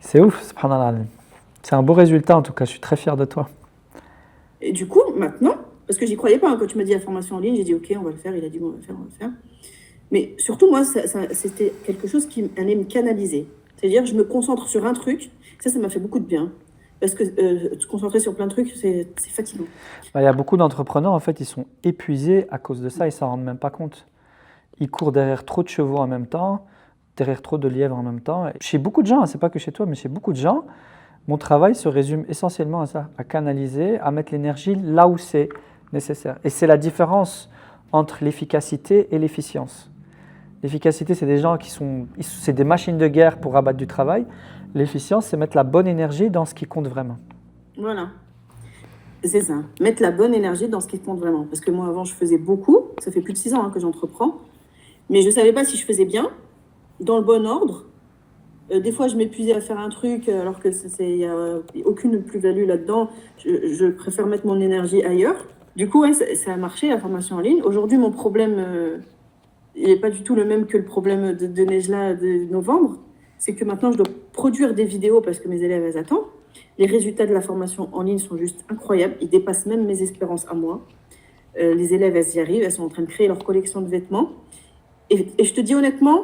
C'est ouf, subhanallah. C'est un beau résultat, en tout cas. Je suis très fier de toi. Et du coup, maintenant, parce que j'y croyais pas, hein, quand tu m'as dit la formation en ligne, j'ai dit, OK, on va le faire. Il a dit, bon, on va le faire. Mais surtout, moi, c'était quelque chose qui allait me canaliser. C'est-à-dire, je me concentre sur un truc. Ça m'a fait beaucoup de bien. Parce que se concentrer sur plein de trucs, c'est fatigant. Il y a beaucoup d'entrepreneurs, en fait, ils sont épuisés à cause de ça. Ils ne s'en rendent même pas compte. Ils courent derrière trop de chevaux en même temps, derrière trop de lièvres en même temps. Et chez beaucoup de gens, ce n'est pas que chez toi, mais chez beaucoup de gens, mon travail se résume essentiellement à ça, à canaliser, à mettre l'énergie là où c'est nécessaire. Et c'est la différence entre l'efficacité et l'efficience. L'efficacité, c'est des gens c'est des machines de guerre pour abattre du travail. L'efficience, c'est mettre la bonne énergie dans ce qui compte vraiment. Voilà. C'est ça. Mettre la bonne énergie dans ce qui compte vraiment. Parce que moi, avant, je faisais beaucoup. Ça fait plus de 6 ans que j'entreprends. Mais je ne savais pas si je faisais bien, dans le bon ordre. Des fois, je m'épuisais à faire un truc alors que il n'y a aucune plus-value là-dedans. Je préfère mettre mon énergie ailleurs. Du coup, ouais, ça a marché, la formation en ligne. Aujourd'hui, mon problème, il n'est pas du tout le même que le problème de Nejla de novembre. C'est que maintenant, je dois produire des vidéos parce que mes élèves, elles attendent. Les résultats de la formation en ligne sont juste incroyables. Ils dépassent même mes espérances à moi. Les élèves, elles y arrivent. Elles sont en train de créer leur collection de vêtements. Et je te dis honnêtement,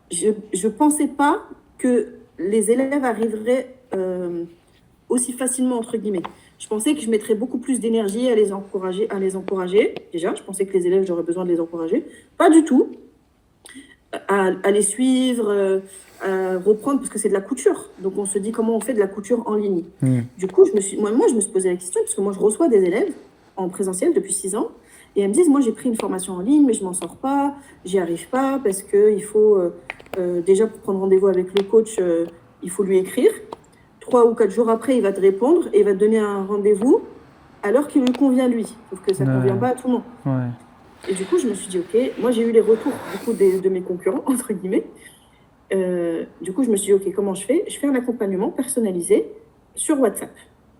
je ne pensais pas que les élèves arriveraient aussi facilement, entre guillemets. Je pensais que je mettrais beaucoup plus d'énergie à les encourager. Déjà, je pensais que les élèves, j'aurais besoin de les encourager. Pas du tout. À les suivre, à reprendre, parce que c'est de la couture. Donc, on se dit comment on fait de la couture en ligne. Du coup, je me suis posé la question, parce que moi, je reçois des élèves en présentiel depuis 6 ans, et elles me disent, moi, j'ai pris une formation en ligne, mais je m'en sors pas, j'y arrive pas, parce qu'il faut, déjà, pour prendre rendez-vous avec le coach, il faut lui écrire. 3 ou 4 jours après, il va te répondre, et il va te donner un rendez-vous à l'heure qui lui convient, lui. Sauf que ça ne convient pas à tout le monde. Ouais. Et du coup, je me suis dit, OK, moi, j'ai eu les retours du coup, de mes concurrents, entre guillemets. Du coup, je me suis dit, OK, comment je fais? Je fais un accompagnement personnalisé sur WhatsApp.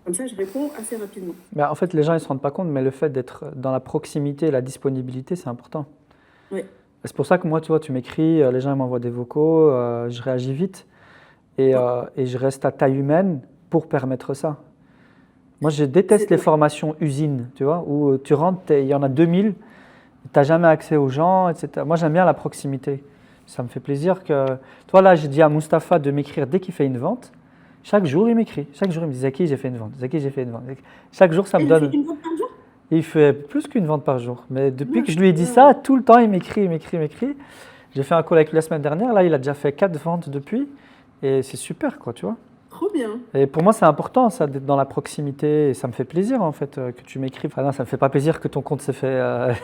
Comme ça, je réponds assez rapidement. En fait, les gens ne se rendent pas compte, mais le fait d'être dans la proximité et la disponibilité, c'est important. Oui. C'est pour ça que moi, tu vois, tu m'écris, les gens m'envoient des vocaux, je réagis vite et je reste à taille humaine pour permettre ça. Moi, je déteste les formations usines, tu vois, où tu rentres, il y en a 2000, tu n'as jamais accès aux gens, etc. Moi, j'aime bien la proximité. Ça me fait plaisir que… Toi, là, j'ai dit à Mustapha de m'écrire dès qu'il fait une vente. Chaque jour, il m'écrit. Chaque jour, il me dit « Zaki, j'ai fait une vente. Zaki, j'ai fait une vente. » Chaque jour, ça me donne… Il fait une vente par jour? Il fait plus qu'une vente par jour. Mais depuis que je lui ai dit ça, tout le temps, il m'écrit. J'ai fait un call avec lui la semaine dernière. Là, il a déjà fait 4 ventes depuis. Et c'est super, quoi, tu vois. Trop bien. Et pour moi, c'est important, ça, d'être dans la proximité. Et ça me fait plaisir, en fait, que tu m'écrives. Enfin, non, ça me fait pas plaisir que ton compte s'est fait,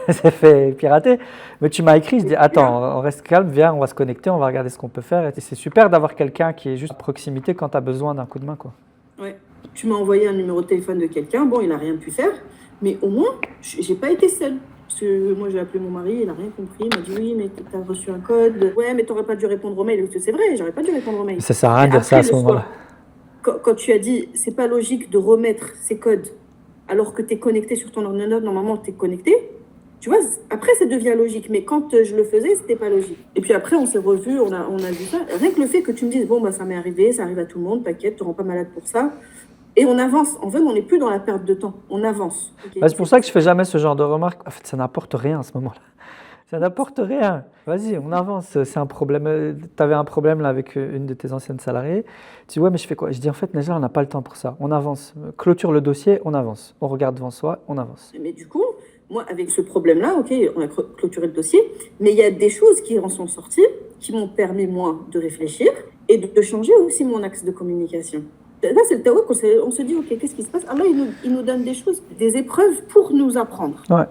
s'est fait pirater. Mais tu m'as écrit, je dis, attends, on reste calme, viens, on va se connecter, on va regarder ce qu'on peut faire. Et c'est super d'avoir quelqu'un qui est juste à proximité quand tu as besoin d'un coup de main, quoi. Ouais. Tu m'as envoyé un numéro de téléphone de quelqu'un. Bon, il n'a rien pu faire. Mais au moins, j'ai pas été seule. Parce que moi, j'ai appelé mon mari, il n'a rien compris. Il m'a dit oui, mais tu as reçu un code. Ouais, mais tu n'aurais pas dû répondre au mail. C'est vrai, j'aurais pas dû répondre au mail. Ça sert à rien de dire ça à ce moment-là. Quand tu as dit, c'est pas logique de remettre ces codes alors que tu es connecté sur ton ordinateur, normalement tu es connecté, tu vois, après ça devient logique, mais quand je le faisais, c'était pas logique. Et puis après, on s'est revus, on a vu ça. Rien que le fait que tu me dises, bon, bah ça m'est arrivé, ça arrive à tout le monde, t'inquiète, tu ne rends pas malade pour ça. Et on avance. En fait, on n'est plus dans la perte de temps, on avance. Okay. Bah, c'est pour ça que je fais jamais ce genre de remarques. En fait, ça n'apporte rien à ce moment-là. Ça n'apporte rien. Vas-y, on avance. C'est un problème. Tu avais un problème là avec une de tes anciennes salariées. Tu dis, ouais, mais je fais quoi? Je dis, en fait, Nejla, on n'a pas le temps pour ça. On avance. Clôture le dossier, on avance. On regarde devant soi, on avance. Mais du coup, moi, avec ce problème-là, ok, on a clôturé le dossier, mais il y a des choses qui en sont sorties, qui m'ont permis, moi, de réfléchir et de changer aussi mon axe de communication. Là, c'est le théorie qu'on se dit, ok, qu'est-ce qui se passe? Allah, il nous donne des choses, des épreuves pour nous apprendre. Ouais.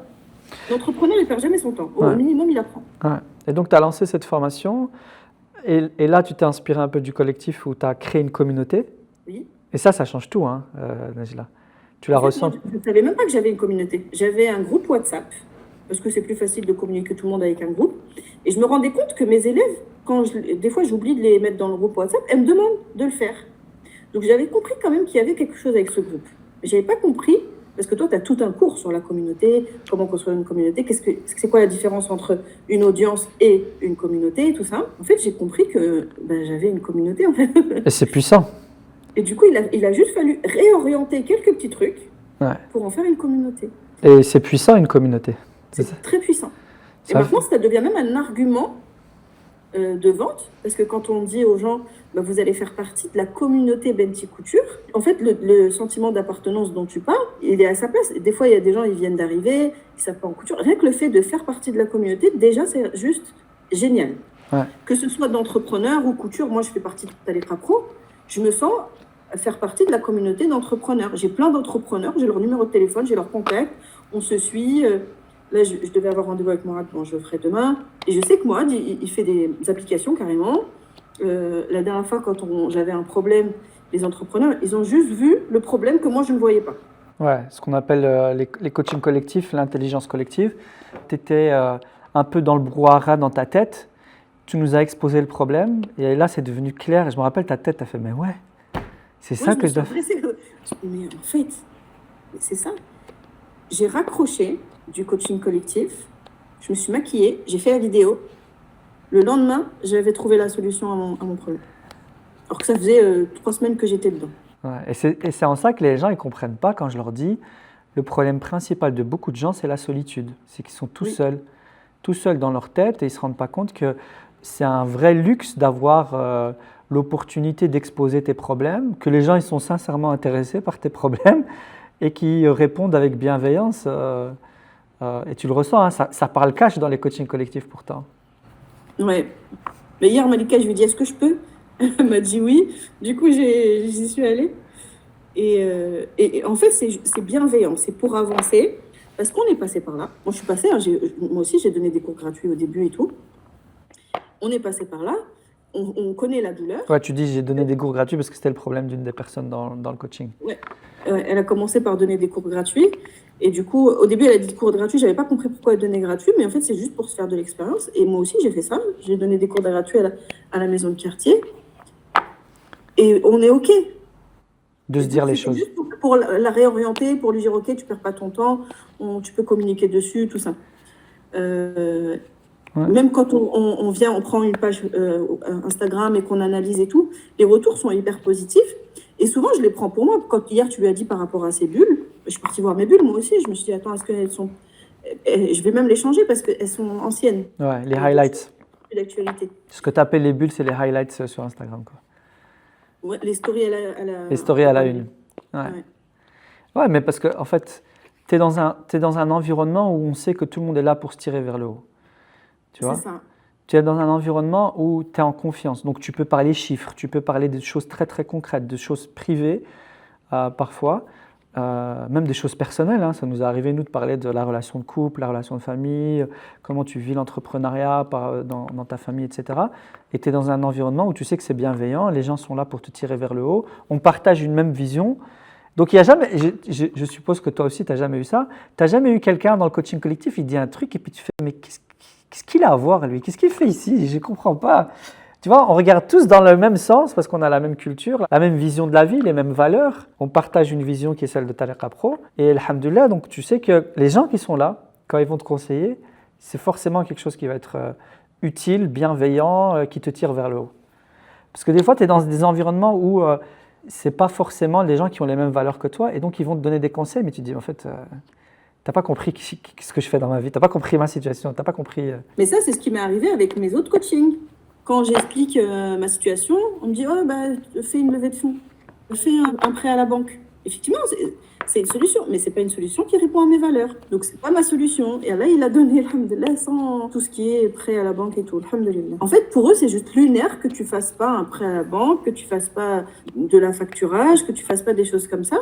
L'entrepreneur, il ne perd jamais son temps. Au minimum, il apprend. Ouais. Et donc, tu as lancé cette formation. Et là, tu t'es inspiré un peu du collectif où tu as créé une communauté. Oui. Et ça change tout, hein, Nejla. Tu la ressens. Je ne savais même pas que j'avais une communauté. J'avais un groupe WhatsApp, parce que c'est plus facile de communiquer tout le monde avec un groupe. Et je me rendais compte que mes élèves, des fois j'oublie de les mettre dans le groupe WhatsApp, elles me demandent de le faire. Donc j'avais compris quand même qu'il y avait quelque chose avec ce groupe. Mais je n'avais pas compris, parce que toi, tu as tout un cours sur la communauté, comment construire une communauté, c'est quoi la différence entre une audience et une communauté, et tout ça. En fait, j'ai compris que j'avais une communauté, en fait. Et c'est puissant. Et du coup, il a juste fallu réorienter quelques petits trucs pour en faire une communauté. Et c'est puissant, une communauté. C'est très puissant. Et maintenant, ça devient même un argument de vente, parce que quand on dit aux gens, vous allez faire partie de la communauté Benti Couture, en fait, le sentiment d'appartenance dont tu parles, il est à sa place. Des fois, il y a des gens, ils viennent d'arriver, ils ne savent pas en couture. Rien que le fait de faire partie de la communauté, déjà, c'est juste génial. Ouais. Que ce soit d'entrepreneurs ou couture, moi, je fais partie de Taletra Pro, je me sens faire partie de la communauté d'entrepreneurs. J'ai plein d'entrepreneurs, j'ai leur numéro de téléphone, j'ai leur contact, on se suit. Là, je devais avoir rendez-vous avec Mourad, bon, je le ferai demain. Et je sais que Mourad, il fait des applications carrément. La dernière fois, quand j'avais un problème, les entrepreneurs, ils ont juste vu le problème que moi, je ne voyais pas. Ouais, ce qu'on appelle les coachings collectifs, l'intelligence collective. Tu étais un peu dans le brouhaha dans ta tête. Tu nous as exposé le problème. Et là, c'est devenu clair. Et je me rappelle, ta tête, tu as fait, mais ouais, c'est ça que je dois faire. Mais en fait, c'est ça. J'ai raccroché du coaching collectif, je me suis maquillée, j'ai fait la vidéo. Le lendemain, j'avais trouvé la solution à mon problème. Alors que ça faisait 3 semaines que j'étais dedans. Ouais, et c'est en ça que les gens ne comprennent pas quand je leur dis le problème principal de beaucoup de gens, c'est la solitude. C'est qu'ils sont tout seuls dans leur tête et ils ne se rendent pas compte que c'est un vrai luxe d'avoir l'opportunité d'exposer tes problèmes, que les gens ils sont sincèrement intéressés par tes problèmes et qui répondent avec bienveillance. Et tu le ressens, hein, ça parle cash dans les coachings collectifs pourtant. Ouais. Mais hier, Malika, je lui ai dit, est-ce que je peux? Elle m'a dit oui. Du coup, j'y suis allée. Et en fait, c'est bienveillant, c'est pour avancer. Parce qu'on est passé par là. Moi, je suis passée, hein, moi aussi, j'ai donné des cours gratuits au début et tout. On est passé par là. On connaît la douleur. Ouais, tu dis j'ai donné des cours gratuits parce que c'était le problème d'une des personnes dans le coaching. Ouais. Elle a commencé par donner des cours gratuits. Et du coup, au début, elle a dit cours gratuits. Je n'avais pas compris pourquoi elle donnait gratuit. Mais en fait, c'est juste pour se faire de l'expérience. Et moi aussi, j'ai fait ça. J'ai donné des cours gratuits à la maison de quartier. Et on est OK. De se dire les choses. Juste pour la réorienter, pour lui dire OK, tu ne perds pas ton temps. Tu peux communiquer dessus, tout ça. Ouais. Même quand on vient, on prend une page Instagram et qu'on analyse et tout, les retours sont hyper positifs. Et souvent, je les prends pour moi. Quand hier, tu lui as dit par rapport à ces bulles, je suis partie voir mes bulles, moi aussi. Je me suis dit, attends, est-ce qu'elles sont... Je vais même les changer parce qu'elles sont anciennes. Ouais, les highlights. D'actualité. Ce que tu appelles les bulles, c'est les highlights sur Instagram, quoi. Ouais, les stories Les stories à la une. Ouais, mais parce que en fait, t'es dans un environnement où on sait que tout le monde est là pour se tirer vers le haut. Tu vois ? C'est ça. tu es dans un environnement où tu es en confiance. Donc, tu peux parler chiffres, tu peux parler de choses très, très concrètes, de choses privées parfois, même des choses personnelles. Hein. Ça nous est arrivé, nous, de parler de la relation de couple, la relation de famille, comment tu vis l'entrepreneuriat dans ta famille, etc. Et tu es dans un environnement où tu sais que c'est bienveillant, les gens sont là pour te tirer vers le haut, on partage une même vision. Donc, il y a jamais, je suppose que toi aussi, tu n'as jamais eu ça. Tu n'as jamais eu quelqu'un dans le coaching collectif, il dit un truc et puis tu fais, mais qu'est-ce qu'il a à voir, lui? Qu'est-ce qu'il fait ici? Je ne comprends pas. Tu vois, on regarde tous dans le même sens parce qu'on a la même culture, la même vision de la vie, les mêmes valeurs. On partage une vision qui est celle de Tariqa Pro. Et alhamdoulilah, donc tu sais que les gens qui sont là, quand ils vont te conseiller, c'est forcément quelque chose qui va être utile, bienveillant, qui te tire vers le haut. Parce que des fois, tu es dans des environnements où ce n'est pas forcément les gens qui ont les mêmes valeurs que toi et donc ils vont te donner des conseils, mais tu te dis en fait, tu n'as pas compris ce que je fais dans ma vie, tu n'as pas compris ma situation, tu n'as pas compris. Mais ça, c'est ce qui m'est arrivé avec mes autres coachings. Quand j'explique ma situation, on me dit oh, bah, fais une levée de fonds, fais un prêt à la banque. Effectivement, c'est une solution, mais ce n'est pas une solution qui répond à mes valeurs. Donc, ce n'est pas ma solution. Et là, il a donné, alhamdoulilah, sans tout ce qui est prêt à la banque et tout, alhamdoulilah. En fait, pour eux, c'est juste lunaire que tu ne fasses pas un prêt à la banque, que tu ne fasses pas de la facturage, que tu ne fasses pas des choses comme ça.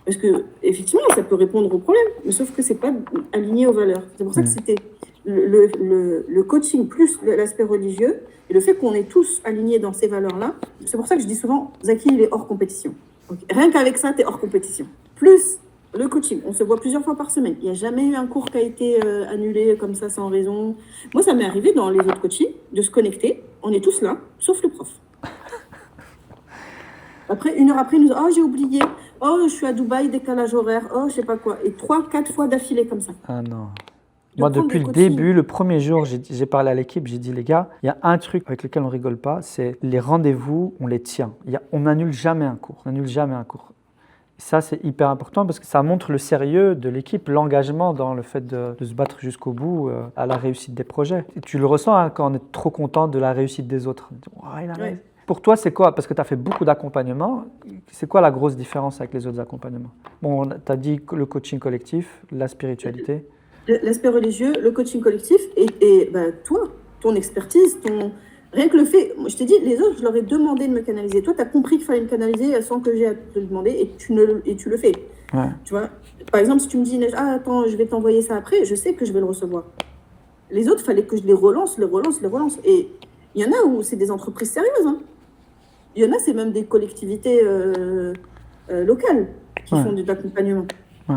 Parce que, effectivement, ça peut répondre au problème, mais sauf que ce n'est pas aligné aux valeurs. C'est pour ça que c'était le coaching plus l'aspect religieux et le fait qu'on est tous alignés dans ces valeurs-là. C'est pour ça que je dis souvent, Zaki, il est hors compétition. Donc, rien qu'avec ça, tu es hors compétition. Plus le coaching, on se voit plusieurs fois par semaine. Il n'y a jamais eu un cours qui a été annulé comme ça sans raison. Moi, ça m'est arrivé dans les autres coachings de se connecter. On est tous là, sauf le prof. Après, 1 heure après, il nous dit « Oh, j'ai oublié. Oh, je suis à Dubaï, décalage horaire. Oh, je sais pas quoi. » Et 3-4 fois d'affilée comme ça. Ah non. Moi, depuis le début, le premier jour, j'ai parlé à l'équipe, j'ai dit, les gars, il y a un truc avec lequel on rigole pas, c'est les rendez-vous, on les tient. On n'annule jamais un cours. On n'annule jamais un cours. Ça, c'est hyper important parce que ça montre le sérieux de l'équipe, l'engagement dans le fait de se battre jusqu'au bout à la réussite des projets. Et tu le ressens hein, quand on est trop content de la réussite des autres. Oh, il a réussi. Pour toi, c'est quoi? Parce que tu as fait beaucoup d'accompagnements. C'est quoi la grosse différence avec les autres accompagnements? Bon, tu as dit le coaching collectif, la spiritualité. L'aspect religieux, le coaching collectif et bah, toi, ton expertise, rien que le fait, moi, je t'ai dit, les autres, je leur ai demandé de me canaliser. Toi, tu as compris qu'il fallait me canaliser sans que j'ai à te le demander et tu le fais. Ouais. Tu vois, par exemple, si tu me dis, ah, attends, je vais t'envoyer ça après, je sais que je vais le recevoir. Les autres, il fallait que je les relance. Et il y en a où c'est des entreprises sérieuses. Hein. Il y en a, c'est même des collectivités locales qui font de l'accompagnement. Ouais.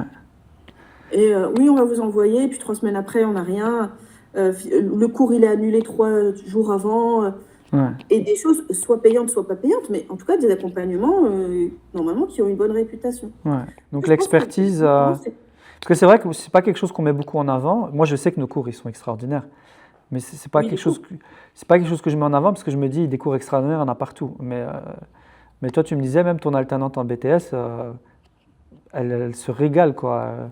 Et oui, on va vous envoyer, et puis 3 semaines après, on n'a rien. Le cours, il est annulé 3 jours avant. Et des choses, soit payantes, soit pas payantes, mais en tout cas, des accompagnements, normalement, qui ont une bonne réputation. Ouais. Donc l'expertise, parce que c'est vrai que c'est pas quelque chose qu'on met beaucoup en avant. Moi, je sais que nos cours, ils sont extraordinaires. Mais c'est pas quelque chose que je mets en avant parce que je me dis, des cours extraordinaires, il y en a partout. Mais toi, tu me disais, même ton alternante en BTS, elle se régale, quoi.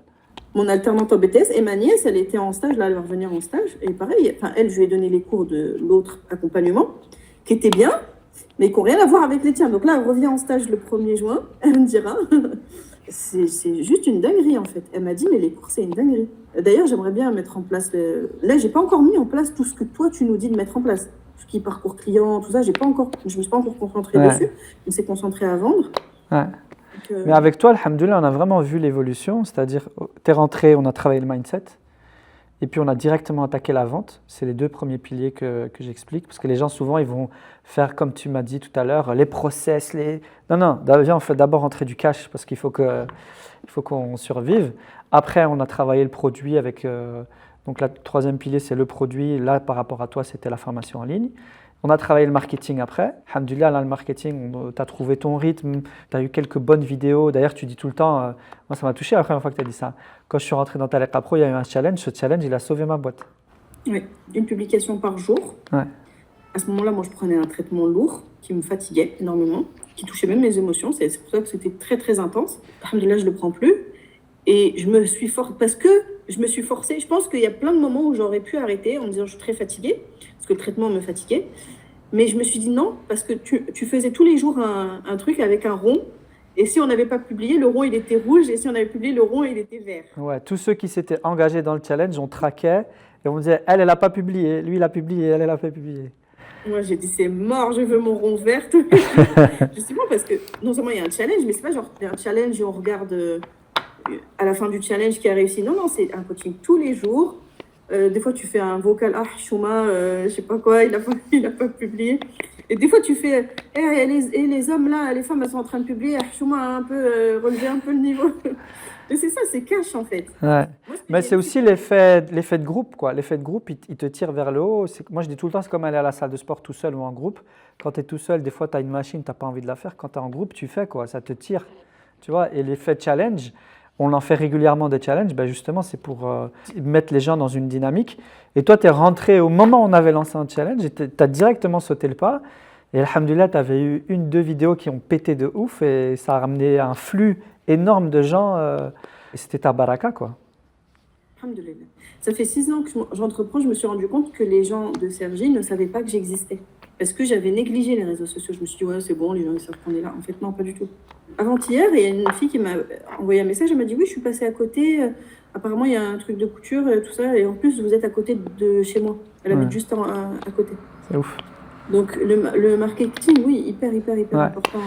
Mon alternante en BTS et ma nièce, elle était en stage, là, elle va revenir en stage. Et pareil, elle, je lui ai donné les cours de l'autre accompagnement, qui étaient bien, mais qui n'ont rien à voir avec les tiens. Donc là, elle revient en stage le 1er juin, elle me dira. C'est juste une dinguerie, en fait. Elle m'a dit, mais les cours, c'est une dinguerie. D'ailleurs, j'aimerais bien mettre en place... Là, je n'ai pas encore mis en place tout ce que toi, tu nous dis de mettre en place. Tout ce qui est parcours client, tout ça, je me suis pas encore concentrée dessus. On s'est concentré à vendre. Ouais. Mais avec toi, alhamdoulilah, on a vraiment vu l'évolution, c'est-à-dire, tu es rentré, on a travaillé le mindset, et puis on a directement attaqué la vente. C'est les 2 premiers piliers que j'explique, parce que les gens, souvent, ils vont faire, comme tu m'as dit tout à l'heure, les process, Non, viens, on fait d'abord rentrer du cash, parce qu'il faut qu'on survive. Après, on a travaillé le produit avec... donc, le 3e pilier, c'est le produit. Là, par rapport à toi, c'était la formation en ligne. On a travaillé le marketing après. Alhamdoulilah, là, le marketing, tu as trouvé ton rythme, tu as eu quelques bonnes vidéos. D'ailleurs, tu dis tout le temps, moi, ça m'a touché la première fois que tu as dit ça. Quand je suis rentré dans Tariqa Pro, il y a eu un challenge. Ce challenge, il a sauvé ma boîte. Oui, une publication par jour. Ouais. À ce moment-là, moi, je prenais un traitement lourd qui me fatiguait énormément, qui touchait même mes émotions. C'est pour ça que c'était très, très intense. Alhamdoulilah, je ne le prends plus. Et je me suis forcée. Je pense qu'il y a plein de moments où j'aurais pu arrêter en me disant je suis très fatiguée, parce que le traitement me fatiguait. Mais je me suis dit non, parce que tu faisais tous les jours un truc avec un rond. Et si on n'avait pas publié, le rond, il était rouge. Et si on avait publié, le rond, il était vert. Ouais, tous ceux qui s'étaient engagés dans le challenge, on traquait. Et on me disait, elle n'a pas publié, lui, il a publié, elle n'a pas publié. Moi, j'ai dit, c'est mort, je veux mon rond vert. Justement, parce que non seulement il y a un challenge, mais c'est pas genre, il y a un challenge et on regarde à la fin du challenge qui a réussi. Non, non, c'est un coaching tous les jours. Des fois, tu fais un vocal, ah, Chouma, je sais pas quoi, il a pas publié. Et des fois, tu fais, les hommes là, les femmes, elles sont en train de publier, ah, Chouma a un peu relevé un peu le niveau. Et c'est ça, c'est cash en fait. Ouais. Moi, Mais c'est aussi l'effet de groupe, quoi. L'effet de groupe, il te tire vers le haut. Moi, je dis tout le temps, c'est comme aller à la salle de sport tout seul ou en groupe. Quand tu es tout seul, des fois, tu as une machine, tu n'as pas envie de la faire. Quand tu es en groupe, tu fais, quoi. Ça te tire. Tu vois, et l'effet challenge, on en fait régulièrement des challenges, ben justement, c'est pour mettre les gens dans une dynamique. Et toi, tu es rentré au moment où on avait lancé un challenge et tu as directement sauté le pas. Et alhamdoulilah, tu avais eu 1-2 vidéos qui ont pété de ouf et ça a ramené un flux énorme de gens. Et c'était ta baraka, quoi. Alhamdoulilah. Ça fait 6 ans que j'entreprends, je me suis rendu compte que les gens de Cergy ne savaient pas que j'existais. Parce que j'avais négligé les réseaux sociaux. Je me suis dit, ouais, c'est bon, les gens savent qu'on est là. En fait, non, pas du tout. Avant-hier, il y a une fille qui m'a envoyé un message, elle m'a dit, oui, je suis passée à côté. Apparemment, il y a un truc de couture, tout ça. Et en plus, vous êtes à côté de chez moi. Elle habite juste à côté. C'est ouf. Donc, le marketing, oui, hyper important.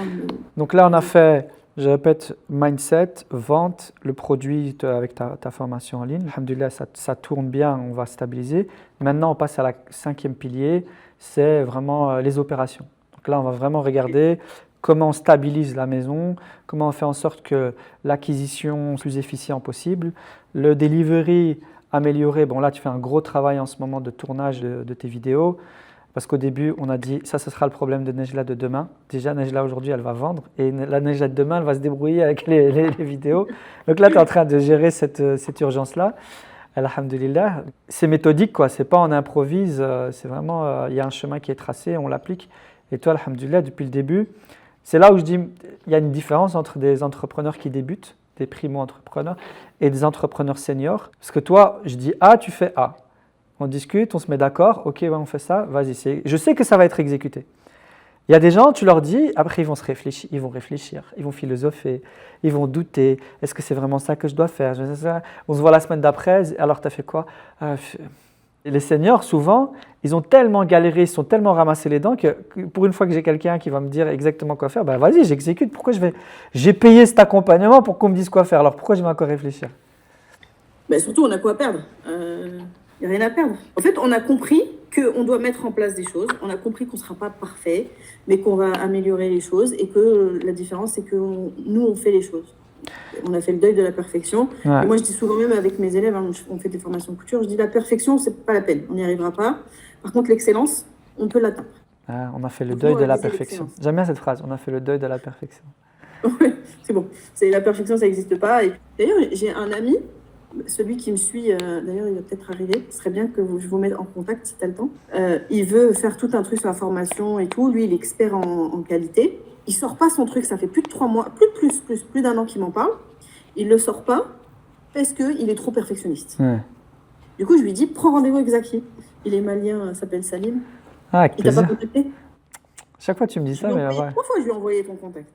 Donc là, on a fait, je répète, mindset, vente, le produit avec ta formation en ligne. Alhamdoulilah, ça tourne bien, on va stabiliser. Maintenant, on passe à la 5e pilier, c'est vraiment les opérations. Donc là, on va vraiment regarder comment on stabilise la maison, comment on fait en sorte que l'acquisition soit plus efficient possible, le delivery amélioré. Bon, là, tu fais un gros travail en ce moment de tournage de tes vidéos. Parce qu'au début, on a dit, ça, ce sera le problème de Nejla de demain. Déjà, Nejla, aujourd'hui, elle va vendre. Et la Nejla de demain, elle va se débrouiller avec les vidéos. Donc là, tu es en train de gérer cette urgence-là. Alhamdulillah. C'est méthodique, quoi. C'est pas on improvise. C'est vraiment, il y a un chemin qui est tracé, on l'applique. Et toi, alhamdulillah, depuis le début, c'est là où je dis, il y a une différence entre des entrepreneurs qui débutent, des primo-entrepreneurs, et des entrepreneurs seniors. Parce que toi, je dis A, tu fais A. On discute, on se met d'accord, ok, ouais, on fait ça, vas-y. Je sais que ça va être exécuté. Il y a des gens, tu leur dis, après ils vont réfléchir, ils vont philosopher, ils vont douter, est-ce que c'est vraiment ça que je dois faire? On se voit la semaine d'après, alors tu as fait quoi? Les seniors, souvent, ils ont tellement galéré, ils sont tellement ramassés les dents que pour une fois que j'ai quelqu'un qui va me dire exactement quoi faire, ben vas-y, j'exécute. J'ai payé cet accompagnement pour qu'on me dise quoi faire, alors pourquoi je vais encore réfléchir? Ben surtout, on a quoi perdre. Il n'y a rien à perdre. En fait, on a compris qu'on doit mettre en place des choses. On a compris qu'on ne sera pas parfait, mais qu'on va améliorer les choses et que la différence, c'est que nous, on fait les choses. On a fait le deuil de la perfection. Ouais. Et moi, je dis souvent même avec mes élèves, on fait des formations couture, je dis la perfection, c'est pas la peine. On n'y arrivera pas. Par contre, l'excellence, on peut l'atteindre. Ah, on a fait le deuil de la perfection. J'aime bien cette phrase, on a fait le deuil de la perfection. Oui, c'est bon. La perfection, ça n'existe pas. Et d'ailleurs, j'ai un ami, celui qui me suit, d'ailleurs, il va peut-être arriver. Ce serait bien que je vous mette en contact si tu as le temps. Il veut faire tout un truc sur la formation et tout. Lui, il est expert en qualité. Il sort pas son truc, ça fait plus de 3 mois, plus d'1 an qu'il m'en parle. Il le sort pas parce qu'il est trop perfectionniste. Ouais. Du coup, je lui dis, prends rendez-vous avec Zaki. Il est malien, s'appelle Salim. Ah, avec il t'a pas plaisir. contacté? Chaque fois, tu me dis ça, mais ouais. 3 fois, je lui ai envoyé ton contact.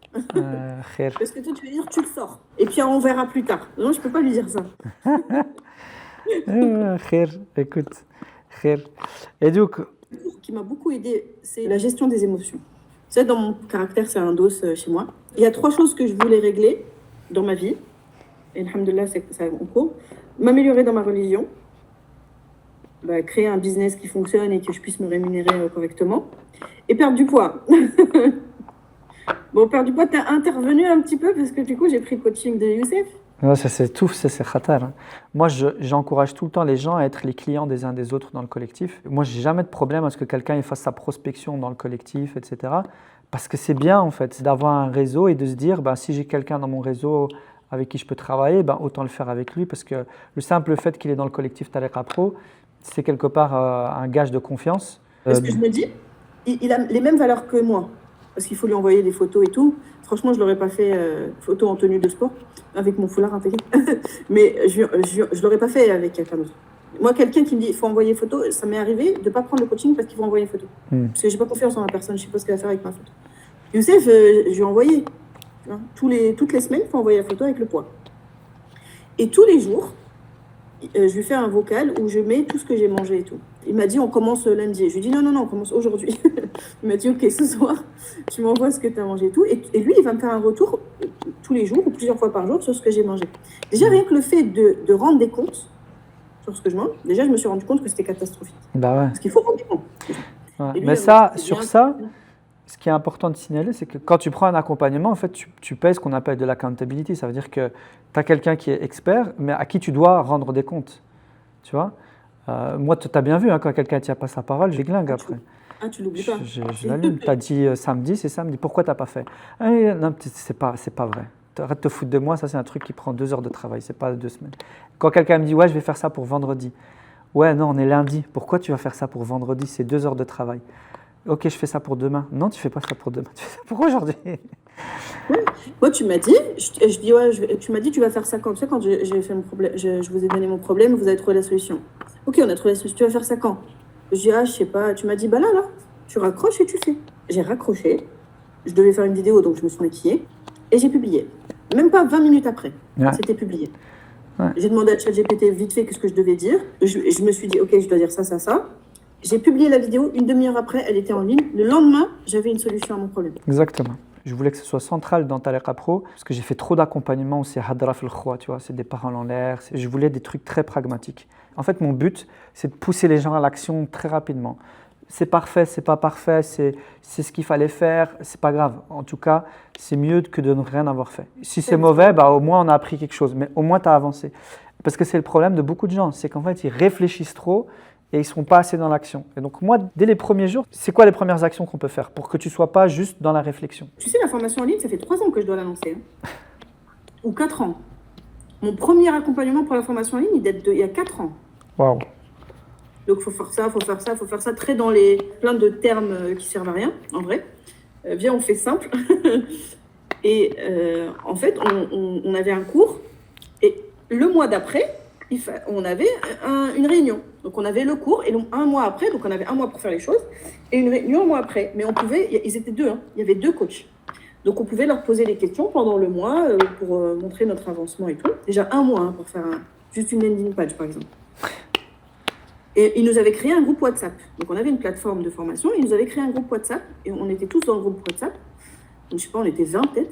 Khair. Parce que toi, tu veux dire, tu le sors. Et puis, on verra plus tard. Non, je peux pas lui dire ça. Khair, écoute. Khair. Et donc, Ce qui m'a beaucoup aidé, c'est la gestion des émotions. Ça, dans mon caractère, c'est un dos chez moi. Il y a 3 choses que je voulais régler dans ma vie. Et alhamdoulilah, c'est en cours. M'améliorer dans ma religion. Créer un business qui fonctionne et que je puisse me rémunérer correctement. Et perdre du poids. Bon, perdre du poids, tu as intervenu un petit peu parce que du coup, j'ai pris le coaching de Youssef. non, ça c'est tout, ça c'est khatar. Moi, j'encourage tout le temps les gens à être les clients des uns des autres dans le collectif. Moi, j'ai jamais de problème à ce que quelqu'un fasse sa prospection dans le collectif, etc. Parce que c'est bien en fait, c'est d'avoir un réseau et de se dire, si j'ai quelqu'un dans mon réseau avec qui je peux travailler, autant le faire avec lui parce que le simple fait qu'il est dans le collectif Tariqa Pro, c'est quelque part un gage de confiance. Parce que je me dis, il a les mêmes valeurs que moi. Parce qu'il faut lui envoyer des photos et tout. Franchement, je ne l'aurais pas fait photo en tenue de sport, avec mon foulard intégré. Mais je ne l'aurais pas fait avec quelqu'un d'autre. Moi, quelqu'un qui me dit qu'il faut envoyer photo, ça m'est arrivé de ne pas prendre le coaching parce qu'il faut envoyer une photo. Parce que je n'ai pas confiance en la personne, je ne sais pas ce qu'elle va faire avec ma photo. Youssef, je lui ai envoyé. Toutes les semaines, il faut envoyer la photo avec le poids. Et tous les jours, je lui fais un vocal où je mets tout ce que j'ai mangé et tout. Il m'a dit, on commence lundi. Je lui ai dit, non, on commence aujourd'hui. Il m'a dit, ok, ce soir, tu m'envoies ce que tu as mangé et tout. Et lui, il va me faire un retour tous les jours ou plusieurs fois par jour sur ce que j'ai mangé. Déjà, rien que le fait de rendre des comptes sur ce que je mange, déjà, je me suis rendu compte que c'était catastrophique. Bah ouais. Parce qu'il faut rendre des comptes. Ouais. Et lui, Mais il ça, m'a dit, c'est sur bien. ça, ce qui est important de signaler, c'est que quand tu prends un accompagnement, en fait, tu payes ce qu'on appelle de l'accountability. Ça veut dire que tu as quelqu'un qui est expert, mais à qui tu dois rendre des comptes. Tu vois? Moi, tu as bien vu, hein, quand quelqu'un ne tient pas sa parole, j'ai glingue après. Ah, tu l'oublies pas. Je l'allume. Tu as dit samedi, c'est samedi. Pourquoi tu n'as pas fait? Ah, non, c'est pas vrai. Arrête de te foutre de moi, ça c'est un truc qui prend 2 heures de travail, c'est pas 2 semaines. Quand quelqu'un me dit, ouais, je vais faire ça pour vendredi. Ouais, non, on est lundi. Pourquoi tu vas faire ça pour vendredi? C'est 2 heures de travail. Ok, je fais ça pour demain. Non, tu fais pas ça pour demain. Tu fais ça pour aujourd'hui. Moi, tu m'as dit, je dis, ouais, tu m'as dit, tu vas faire ça quand? Tu sais, quand j'ai fait mon problème, je vous ai donné mon problème, vous avez trouvé la solution. Ok, on a trouvé la solution, tu vas faire ça quand? Je dis, ah, je sais pas. Tu m'as dit, bah là, tu raccroches et tu fais. J'ai raccroché. Je devais faire une vidéo, donc je me suis maquillée. Et j'ai publié. Même pas 20 minutes après, Ouais. c'était publié. Ouais. J'ai demandé à ChatGPT vite fait ce que je devais dire. Je me suis dit, ok, je dois dire ça, ça, ça. J'ai publié la vidéo, une demi-heure après, elle était en ligne. Le lendemain, j'avais une solution à mon problème. Exactement. Je voulais que ce soit central dans Tariqa Pro parce que j'ai fait trop d'accompagnement où c'est hadra fil khwa, tu vois, c'est des paroles en l'air. Je voulais des trucs très pragmatiques. En fait, mon but, c'est de pousser les gens à l'action très rapidement. C'est parfait, c'est pas parfait, c'est ce qu'il fallait faire, c'est pas grave. En tout cas, c'est mieux que de ne rien avoir fait. Si c'est mauvais, bah, au moins on a appris quelque chose, mais au moins tu as avancé. Parce que c'est le problème de beaucoup de gens, c'est qu'en fait, ils réfléchissent trop et ils ne sont pas assez dans l'action. Et donc moi, dès les premiers jours, c'est quoi les premières actions qu'on peut faire pour que tu ne sois pas juste dans la réflexion? Tu sais, la formation en ligne, ça fait 3 ans que je dois la lancer. Ou 4 ans. Mon premier accompagnement pour la formation en ligne, il date il y a 4 ans. Waouh. Donc, il faut faire ça, il faut faire ça, il faut faire ça. Très dans les plein de termes qui servent à rien, en vrai. Viens, on fait simple. Et en fait, on avait un cours. Et le mois d'après, on avait une réunion. Donc, on avait le cours. Et un mois après, donc on avait un mois pour faire les choses. Et une réunion un mois après. Mais on pouvait, ils étaient 2. Hein, il y avait 2 coachs. Donc, on pouvait leur poser des questions pendant le mois pour montrer notre avancement et tout. Déjà un mois pour faire juste une landing page, par exemple. Et ils nous avaient créé un groupe WhatsApp. Donc, on avait une plateforme de formation. Ils nous avaient créé un groupe WhatsApp. Et on était tous dans le groupe WhatsApp. Donc, je sais pas, on était 20 peut-être.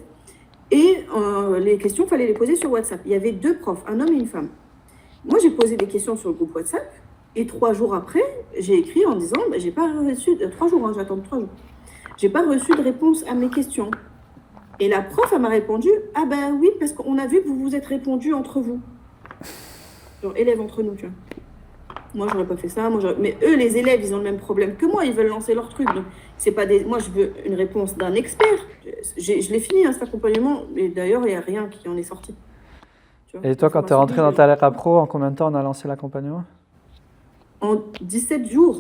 Et les questions, il fallait les poser sur WhatsApp. Il y avait 2 profs, un homme et une femme. Moi, j'ai posé des questions sur le groupe WhatsApp. Et 3 jours après, j'ai écrit en disant, j'ai pas reçu... 3 jours, hein, j'attends 3 jours. J'ai pas reçu de réponse à mes questions. Et la prof, elle m'a répondu, ah ben oui, parce qu'on a vu que vous vous êtes répondu entre vous. Genre, élèves entre nous, tu vois. Moi, j'aurais pas fait ça. Mais eux, les élèves, ils ont le même problème que moi. Ils veulent lancer leur truc. Donc, c'est pas des... Moi, je veux une réponse d'un expert. Je l'ai fini, hein, cet accompagnement. Et d'ailleurs, il n'y a rien qui en est sorti. Tu vois, Et toi, quand tu es rentré dans Tariqa Pro, en combien de temps on a lancé l'accompagnement? En 17 jours.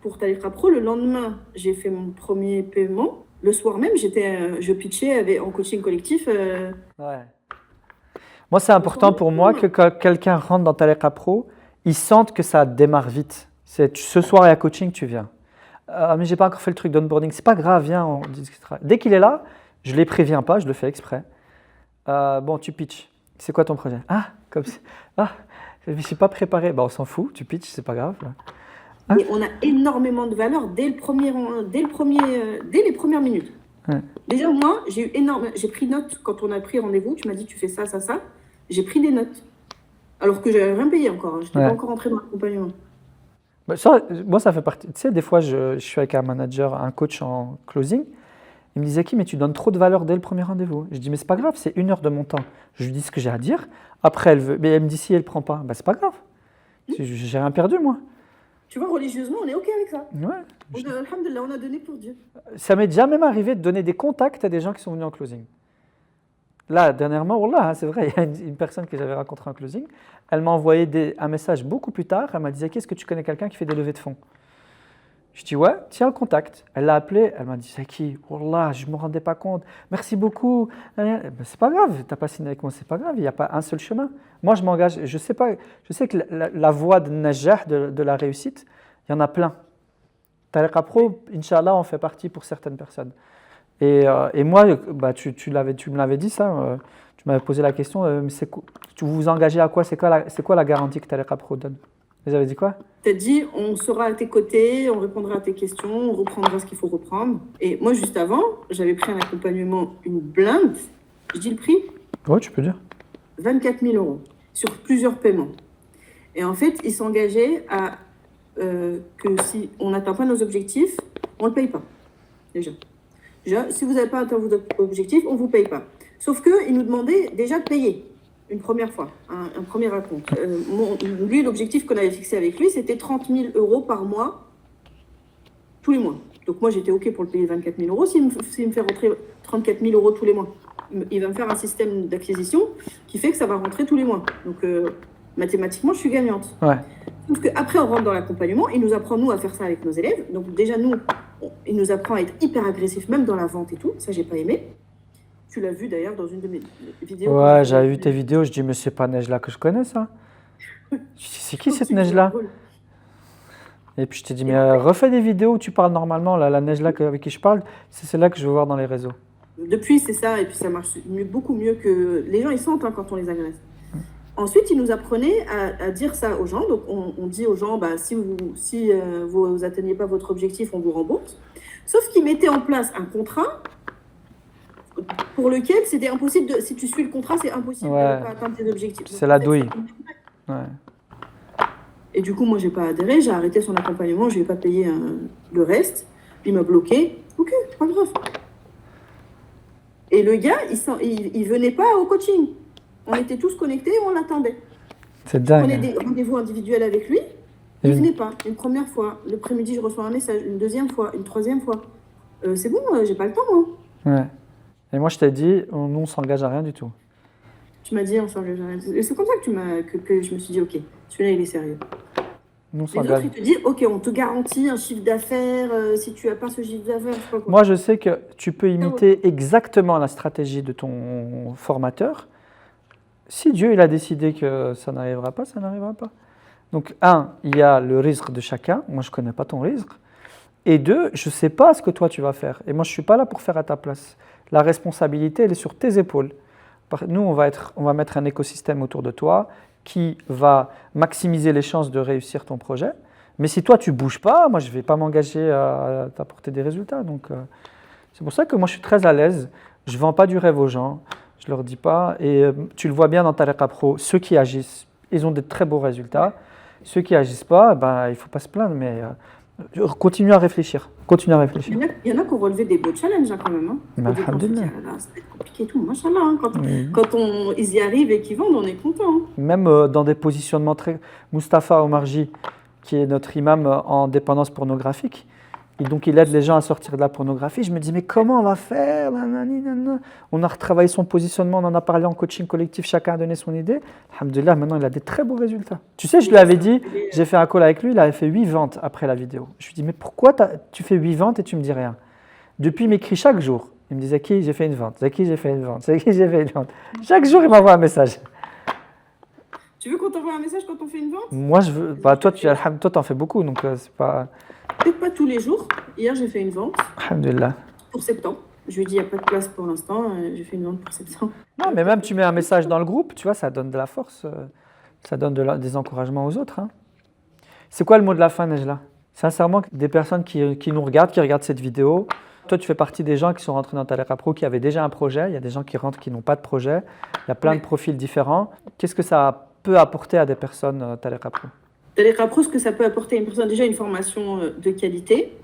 Pour Tariqa Pro, le lendemain, j'ai fait mon premier paiement. Le soir même, je pitchais en coaching collectif. Ouais. Moi, c'est important pour moi que quand quelqu'un rentre dans Tariqa Pro, il sente que ça démarre vite. Ce soir, il y a coaching, tu viens. Mais j'ai pas encore fait le truc d'onboarding. C'est pas grave, viens, on discutera. Dès qu'il est là, je ne les préviens pas, je le fais exprès. Bon, tu pitches. C'est quoi ton projet? Ah, comme ça. Ah, je ne suis pas préparé. On s'en fout, tu pitches, c'est pas grave. Hein? Et on a énormément de valeur dès les premières minutes. Ouais. Déjà, moi, j'ai pris note quand on a pris rendez-vous. Tu m'as dit, tu fais ça, ça, ça. J'ai pris des notes. Alors que je n'avais rien payé encore. Je n'étais pas encore rentrée dans l'accompagnement. Moi, ça fait partie. Tu sais, des fois, je suis avec un manager, un coach en closing. Il me disait, qui, mais tu donnes trop de valeur dès le premier rendez-vous. Je dis, mais c'est pas grave, c'est 1 heure de mon temps. Je lui dis ce que j'ai à dire. Après, mais elle me dit, si elle ne prend pas, c'est pas grave. J'ai rien perdu, moi. Tu vois, religieusement, on est OK avec ça. Ouais. Alhamdulillah, on a donné pour Dieu. Ça m'est déjà même arrivé de donner des contacts à des gens qui sont venus en closing. Là, dernièrement, Wallah, c'est vrai, il y a une personne que j'avais rencontrée en closing. Elle m'a envoyé un message beaucoup plus tard. Elle m'a dit, est-ce que tu connais quelqu'un qui fait des levées de fonds? Je dis, ouais, tiens le contact. Elle l'a appelé, elle m'a dit, c'est qui? Wallah, je ne me rendais pas compte. Merci beaucoup. C'est pas grave, tu n'as pas signé avec moi, c'est pas grave, il n'y a pas un seul chemin. Moi, je m'engage, je sais que la voie de Najah, de la réussite, il y en a plein. Tariqa Pro, Inch'Allah, on fait partie pour certaines personnes. Et moi, tu me l'avais dit ça, Tu m'avais posé la question, mais vous vous engagez à quoi? C'est quoi la garantie que Tariqa Pro donne? Vous avez dit quoi? Tu as dit, on sera à tes côtés, on répondra à tes questions, on reprendra ce qu'il faut reprendre. Et moi, juste avant, j'avais pris un accompagnement, une blinde. Je dis le prix? Oui, tu peux dire. 24 000 euros sur plusieurs paiements. Et en fait, ils s'engageaient à que si on n'atteint pas nos objectifs, on ne le paye pas. Déjà, si vous n'avez pas atteint vos objectifs, on ne vous paye pas. Sauf qu'ils nous demandaient déjà de payer une première fois, un premier acompte. Lui, l'objectif qu'on avait fixé avec lui, c'était 30 000 euros par mois, tous les mois. Donc moi, j'étais OK pour le payer 24 000 euros. S'il me fait rentrer 34 000 euros tous les mois, il va me faire un système d'acquisition qui fait que ça va rentrer tous les mois. Donc mathématiquement, je suis gagnante. Ouais. Sauf qu'après, on rentre dans l'accompagnement, il nous apprend, nous, à faire ça avec nos élèves. Donc déjà, nous, il nous apprend à être hyper agressif, même dans la vente et tout. Ça, j'ai pas aimé. Tu l'as vu d'ailleurs dans une de mes vidéos. Ouais, j'avais vu tes vidéos, je dis, mais c'est pas Nejla que je connais, ça. Je dis, c'est qui cette Nejla? Et puis je t'ai dit, mais refais des vidéos où tu parles normalement, là, la Nejla avec qui je parle, c'est celle-là que je veux voir dans les réseaux. Depuis, c'est ça, et puis ça marche beaucoup mieux que... Les gens, ils sentent quand on les agresse. Ensuite, il nous apprenait à dire ça aux gens. Donc, on dit aux gens, bah, si vous atteignez pas votre objectif, on vous rembourse. Sauf qu'il mettait en place un contrat pour lequel c'était impossible si tu suis le contrat, c'est impossible de ne pas atteindre tes objectifs. C'est la douille. Ouais. Et du coup, moi, j'ai pas adhéré, j'ai arrêté son accompagnement, je lui ai pas payé le reste. Il m'a bloqué. Ok, c'est pas grave. Et le gars, il venait pas au coaching. On était tous connectés, on l'attendait. C'est dingue. On prenait des rendez-vous individuels avec lui. Il venait pas. Une première fois. L'après-midi, je reçois un message. Une deuxième fois. Une troisième fois. C'est bon, j'ai pas le temps, moi. Ouais. Et moi, je t'ai dit, nous, on s'engage à rien du tout. Tu m'as dit, on s'engage à rien. Et c'est comme ça que je me suis dit, ok, celui-là, il est sérieux. Nous, Les autres, ils te disent, ok, on te garantit un chiffre d'affaires. Si tu n'as pas ce chiffre d'affaires, je sais pas quoi. Moi, je sais que tu peux imiter exactement la stratégie de ton formateur. Si Dieu il a décidé que ça n'arrivera pas, ça n'arrivera pas. Donc, il y a le risque de chacun. Moi, je ne connais pas ton risque. Et deux, je ne sais pas ce que toi, tu vas faire. Et moi, je ne suis pas là pour faire à ta place. La responsabilité, elle est sur tes épaules. Nous, on va mettre un écosystème autour de toi qui va maximiser les chances de réussir ton projet. Mais si toi, tu ne bouges pas, moi, je ne vais pas m'engager à t'apporter des résultats. Donc, c'est pour ça que moi, je suis très à l'aise. Je ne vends pas du rêve aux gens. Je ne leur dis pas. Et tu le vois bien dans Tariqa Pro, ceux qui agissent, ils ont de très beaux résultats. Ceux qui n'agissent pas, il ne faut pas se plaindre, mais continue à réfléchir. Continue à réfléchir. Il y en a qui ont relevé des beaux challenges quand même. Hein. Alhamdulillah. Ça va être compliqué et tout. Machallah, hein. Quand ils y arrivent et qu'ils vendent, on est content. Hein. Même dans des positionnements très... Mustapha Omarji, qui est notre imam en dépendance pornographique, et donc il aide les gens à sortir de la pornographie. Je me dis, mais comment on va faire? On a retravaillé son positionnement, on en a parlé en coaching collectif, chacun a donné son idée. Alhamdulillah, maintenant il a des très beaux résultats. Tu sais, je lui avais dit, j'ai fait un call avec lui, il avait fait 8 ventes après la vidéo. Je lui ai dit, mais pourquoi tu fais 8 ventes et tu me dis rien? Depuis, il m'écrit chaque jour. Il me dit, Zaki, j'ai fait une vente. Zaki, j'ai fait une vente. Zaki, j'ai fait une vente. Chaque jour, il m'envoie un message. Tu veux qu'on t'envoie un message quand on fait une vente? Moi, je veux. Toi, t'en fais beaucoup, donc c'est pas. Peut-être pas tous les jours. Hier, j'ai fait une vente. Alhamdulillah. Pour septembre. Je lui ai dit, il n'y a pas de place pour l'instant. J'ai fait une vente pour septembre. Non, mais même tu mets un message dans le groupe, tu vois, ça donne de la force. Ça donne des encouragements aux autres. Hein. C'est quoi le mot de la fin, Nejla? Sincèrement, des personnes qui nous regardent, qui regardent cette vidéo. Toi, tu fais partie des gens qui sont rentrés dans Tariqa Pro, qui avaient déjà un projet. Il y a des gens qui rentrent qui n'ont pas de projet. Il y a plein de profils différents. Qu'est-ce que ça peut apporter à des personnes, Tariqa Pro? Tariqa Pro, ce que ça peut apporter à une personne, déjà une formation de qualité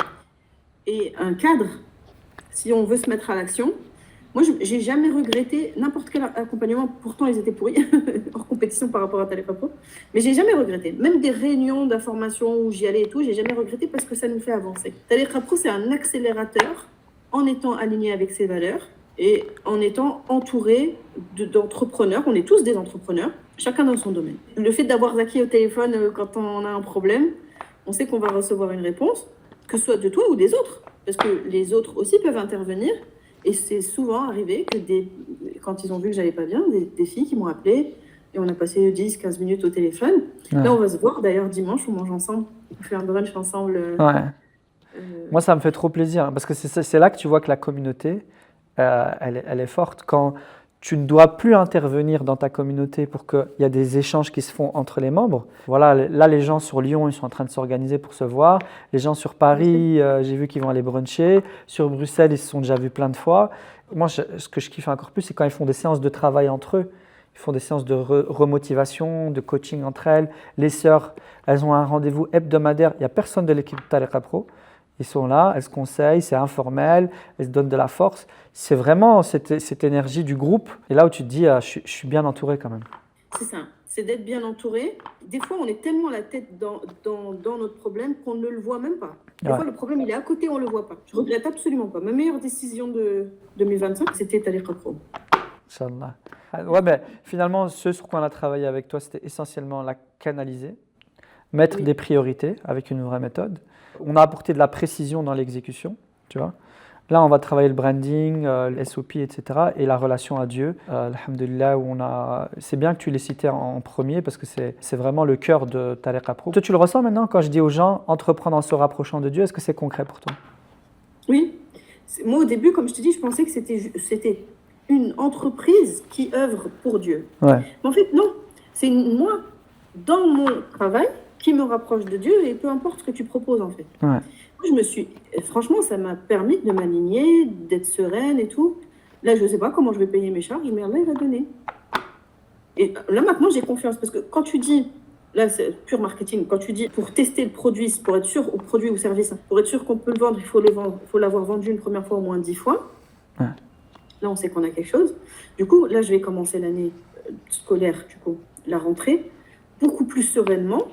et un cadre, si on veut se mettre à l'action. Moi, j'ai jamais regretté n'importe quel accompagnement, pourtant ils étaient pourris, hors compétition par rapport à Tariqa Pro, mais j'ai jamais regretté. Même des réunions d'information où j'y allais et tout, j'ai jamais regretté parce que ça nous fait avancer. Tariqa Pro, c'est un accélérateur en étant aligné avec ses valeurs et en étant entouré d'entrepreneurs. On est tous des entrepreneurs, chacun dans son domaine. Le fait d'avoir Zaki au téléphone quand on a un problème, on sait qu'on va recevoir une réponse, que ce soit de toi ou des autres, parce que les autres aussi peuvent intervenir. Et c'est souvent arrivé que quand ils ont vu que j'allais pas bien, des filles qui m'ont appelé et on a passé 10-15 minutes au téléphone. Ouais. Là, on va se voir d'ailleurs dimanche, on mange ensemble, on fait un brunch ensemble. Moi, ça me fait trop plaisir parce que c'est là que tu vois que la communauté, elle est forte. Quand tu ne dois plus intervenir dans ta communauté pour qu'il y ait des échanges qui se font entre les membres. Voilà, là, les gens sur Lyon, ils sont en train de s'organiser pour se voir. Les gens sur Paris, j'ai vu qu'ils vont aller bruncher. Sur Bruxelles, ils se sont déjà vus plein de fois. Moi, ce que je kiffe encore plus, c'est quand ils font des séances de travail entre eux. Ils font des séances de remotivation, de coaching entre elles. Les sœurs, elles ont un rendez-vous hebdomadaire. Il n'y a personne de l'équipe Tariqa Pro. Ils sont là, elles se conseillent, c'est informel, elles se donnent de la force. C'est vraiment cette énergie du groupe. Et là où tu te dis, je suis bien entouré quand même. C'est ça, c'est d'être bien entouré. Des fois, on est tellement la tête dans notre problème qu'on ne le voit même pas. Des fois, le problème, il est à côté, on ne le voit pas. Je ne regrette absolument pas. Ma meilleure décision de 2025, c'était Tariqa Pro. Inch'Allah. Ouais, mais finalement, ce sur quoi on a travaillé avec toi, c'était essentiellement la canaliser, mettre des priorités avec une vraie méthode. On a apporté de la précision dans l'exécution, tu vois. Là, on va travailler le branding, le SOP, etc. et la relation à Dieu. Alhamdulillah, c'est bien que tu l'aies cité en premier parce que c'est vraiment le cœur de Tariqa Pro. Toi, tu le ressens maintenant quand je dis aux gens entreprendre en se rapprochant de Dieu, est-ce que c'est concret pour toi? Oui. Moi, au début, comme je te dis, je pensais que c'était une entreprise qui œuvre pour Dieu. Ouais. Mais en fait, non. C'est moi, dans mon travail, qui me rapproche de Dieu et peu importe ce que tu proposes, en fait. Ouais. Franchement, ça m'a permis de m'aligner, d'être sereine et tout. Là, je ne sais pas comment je vais payer mes charges, mais Allah, il va donner. Et là, maintenant, j'ai confiance. Parce que quand tu dis, là, c'est pur marketing, quand tu dis pour tester le produit, pour être sûr, au produit ou service, pour être sûr qu'on peut le vendre, il faut l'avoir vendu une première fois au moins 10 fois. Ouais. Là, on sait qu'on a quelque chose. Du coup, là, je vais commencer l'année scolaire, du coup, la rentrée, beaucoup plus sereinement,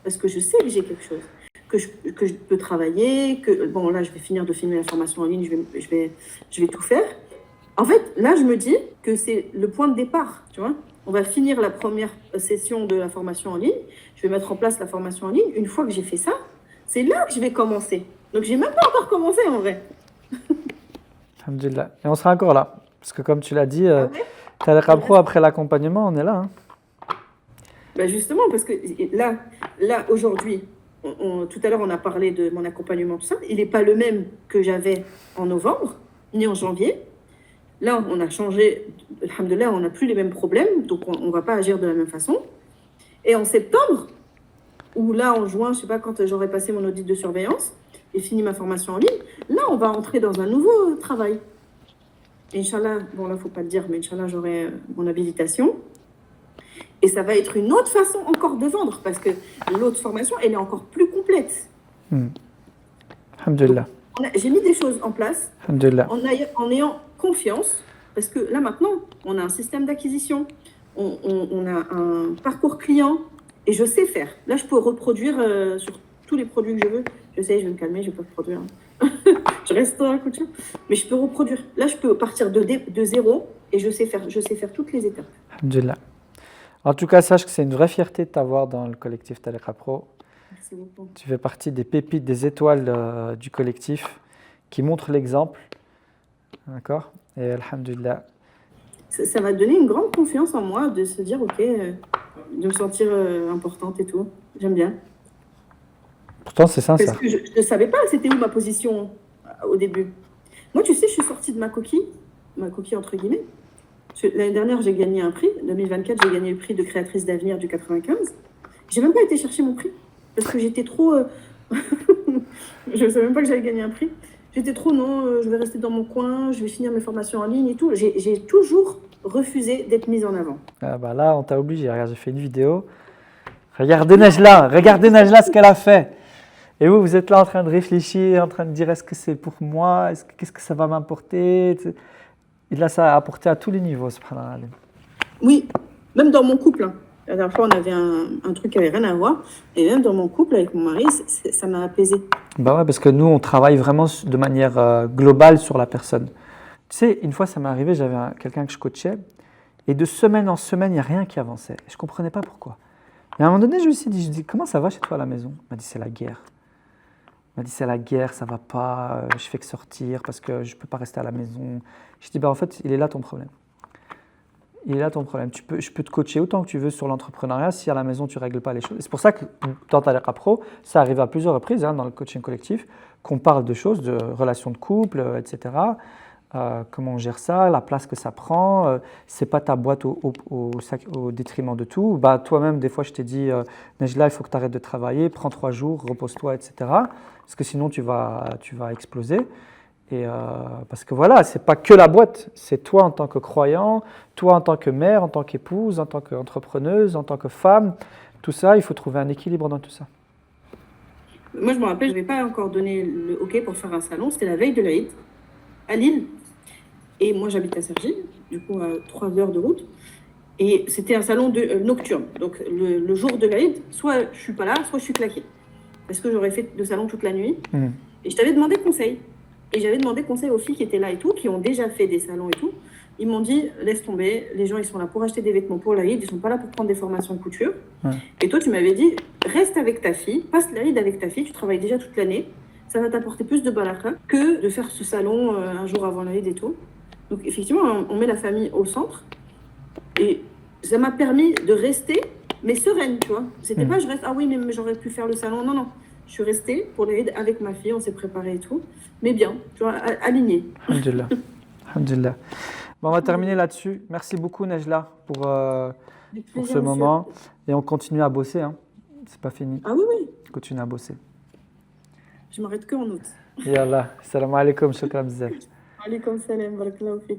parce que je sais que j'ai quelque chose. Que je peux travailler, bon là je vais finir de filmer la formation en ligne, je vais tout faire. En fait, là je me dis que c'est le point de départ, tu vois. On va finir la première session de la formation en ligne, je vais mettre en place la formation en ligne. Une fois que j'ai fait ça, c'est là que je vais commencer. Donc j'ai même pas encore commencé en vrai. Alhamdulillah. Et on sera encore là, parce que comme tu l'as dit, Tariqa Pro après l'accompagnement, on est là. Hein. Ben justement, parce que là aujourd'hui, tout à l'heure, on a parlé de mon accompagnement, tout ça. Il n'est pas le même que j'avais en novembre, ni en janvier. Là, on a changé. Alhamdoulilah, on n'a plus les mêmes problèmes, donc on ne va pas agir de la même façon. Et en septembre, ou là, en juin, je ne sais pas, quand j'aurai passé mon audit de surveillance et fini ma formation en ligne, là, on va entrer dans un nouveau travail. Et Inch'Allah, bon là, il ne faut pas le dire, mais Inch'Allah, j'aurai mon habilitation. Et ça va être une autre façon encore de vendre, parce que l'autre formation, elle est encore plus complète. Alhamdulillah. J'ai mis des choses en place en ayant confiance, parce que là maintenant, on a un système d'acquisition, on a un parcours client, et je sais faire. Là, je peux reproduire sur tous les produits que je veux. Je sais, je vais me calmer, je ne vais pas reproduire. Je reste dans la couture, mais je peux reproduire. Là, je peux partir de zéro, et je sais faire toutes les étapes. Alhamdulillah. En tout cas, sache que c'est une vraie fierté de t'avoir dans le collectif Tariqa Pro. Merci beaucoup. Tu fais partie des pépites, des étoiles du collectif qui montrent l'exemple. D'accord? Et alhamdulillah. Ça m'a donné une grande confiance en moi de se dire, ok, de me sentir importante et tout. J'aime bien. Pourtant, c'est sincère. Parce que je ne savais pas c'était où ma position au début. Moi, tu sais, je suis sortie de ma coquille entre guillemets. L'année dernière, j'ai gagné un prix. En 2024, j'ai gagné le prix de créatrice d'avenir du 95. J'ai même pas été chercher mon prix parce que j'étais trop. Je ne savais même pas que j'allais gagner un prix. J'étais trop non, je vais rester dans mon coin, je vais finir mes formations en ligne et tout. J'ai toujours refusé d'être mise en avant. Ah bah là, on t'a obligé. Regarde, j'ai fait une vidéo. Regardez Najla ce qu'elle a fait. Et vous êtes là en train de réfléchir, en train de dire est-ce que c'est pour moi, qu'est-ce que ça va m'apporter. Et là, ça a apporté à tous les niveaux, subhanallah. Oui, même dans mon couple. La dernière fois, on avait un truc qui n'avait rien à voir. Et même dans mon couple, avec mon mari, ça m'a apaisé. Bah ouais, parce que nous, on travaille vraiment de manière globale sur la personne. Tu sais, une fois, ça m'est arrivé, j'avais quelqu'un que je coachais. Et de semaine en semaine, il n'y a rien qui avançait. Et je ne comprenais pas pourquoi. Et à un moment donné, je me suis dit, comment ça va chez toi à la maison? Il m'a dit, c'est la guerre. Il m'a dit, c'est la guerre, ça ne va pas, je fais que sortir parce que je ne peux pas rester à la maison. Je dis, en fait, il est là ton problème. Il est là ton problème. Je peux te coacher autant que tu veux sur l'entrepreneuriat si à la maison tu ne règles pas les choses. Et c'est pour ça que dans Tariqa Pro, ça arrive à plusieurs reprises dans le coaching collectif, qu'on parle de choses, de relations de couple, etc. comment on gère ça, la place que ça prend. C'est pas ta boîte au détriment de tout. Bah, toi-même, des fois, je t'ai dit, Nejla, il faut que tu arrêtes de travailler, prends 3 jours, repose-toi, etc. Parce que sinon, tu vas exploser. Et parce que voilà, c'est pas que la boîte, c'est toi en tant que croyant, toi en tant que mère, en tant qu'épouse, en tant qu'entrepreneuse, en tant que femme. Tout ça, il faut trouver un équilibre dans tout ça. Moi, je me rappelle, je n'avais pas encore donné le OK pour faire un salon. C'était la veille de l'Aïd, à Lille. Et moi, j'habite à Cergy, du coup, à 3 heures de route. Et c'était un salon nocturne. Donc, le jour de l'Aïd, soit je suis pas là, soit je suis claquée. Parce que j'aurais fait le salon toute la nuit. Et je t'avais demandé conseil. Et j'avais demandé conseil aux filles qui étaient là et tout, qui ont déjà fait des salons et tout. Ils m'ont dit, laisse tomber, les gens, ils sont là pour acheter des vêtements pour l'Aïd, ils sont pas là pour prendre des formations de couture. Et toi, tu m'avais dit, reste avec ta fille, passe l'Aïd avec ta fille, tu travailles déjà toute l'année. Ça va t'apporter plus de baraka que de faire ce salon un jour avant l'Aïd et tout. Donc, effectivement, on met la famille au centre. Et ça m'a permis de rester, mais sereine, tu vois. C'était pas, je reste, ah oui, mais j'aurais pu faire le salon. Non, non. Je suis restée pour l'Aïd avec ma fille, on s'est préparé et tout. Mais bien, tu vois, alignée. Alhamdulillah. Alhamdulillah. Bon, on va terminer là-dessus. Merci beaucoup, Nejla, pour ce moment. Et on continue à bosser. Hein. C'est pas fini. Ah oui, oui. On continue à bosser. Je m'arrête qu'en août. Yallah. Salam alaikum. Shukran bzaf. Alaikum salam. Barakallahu fik.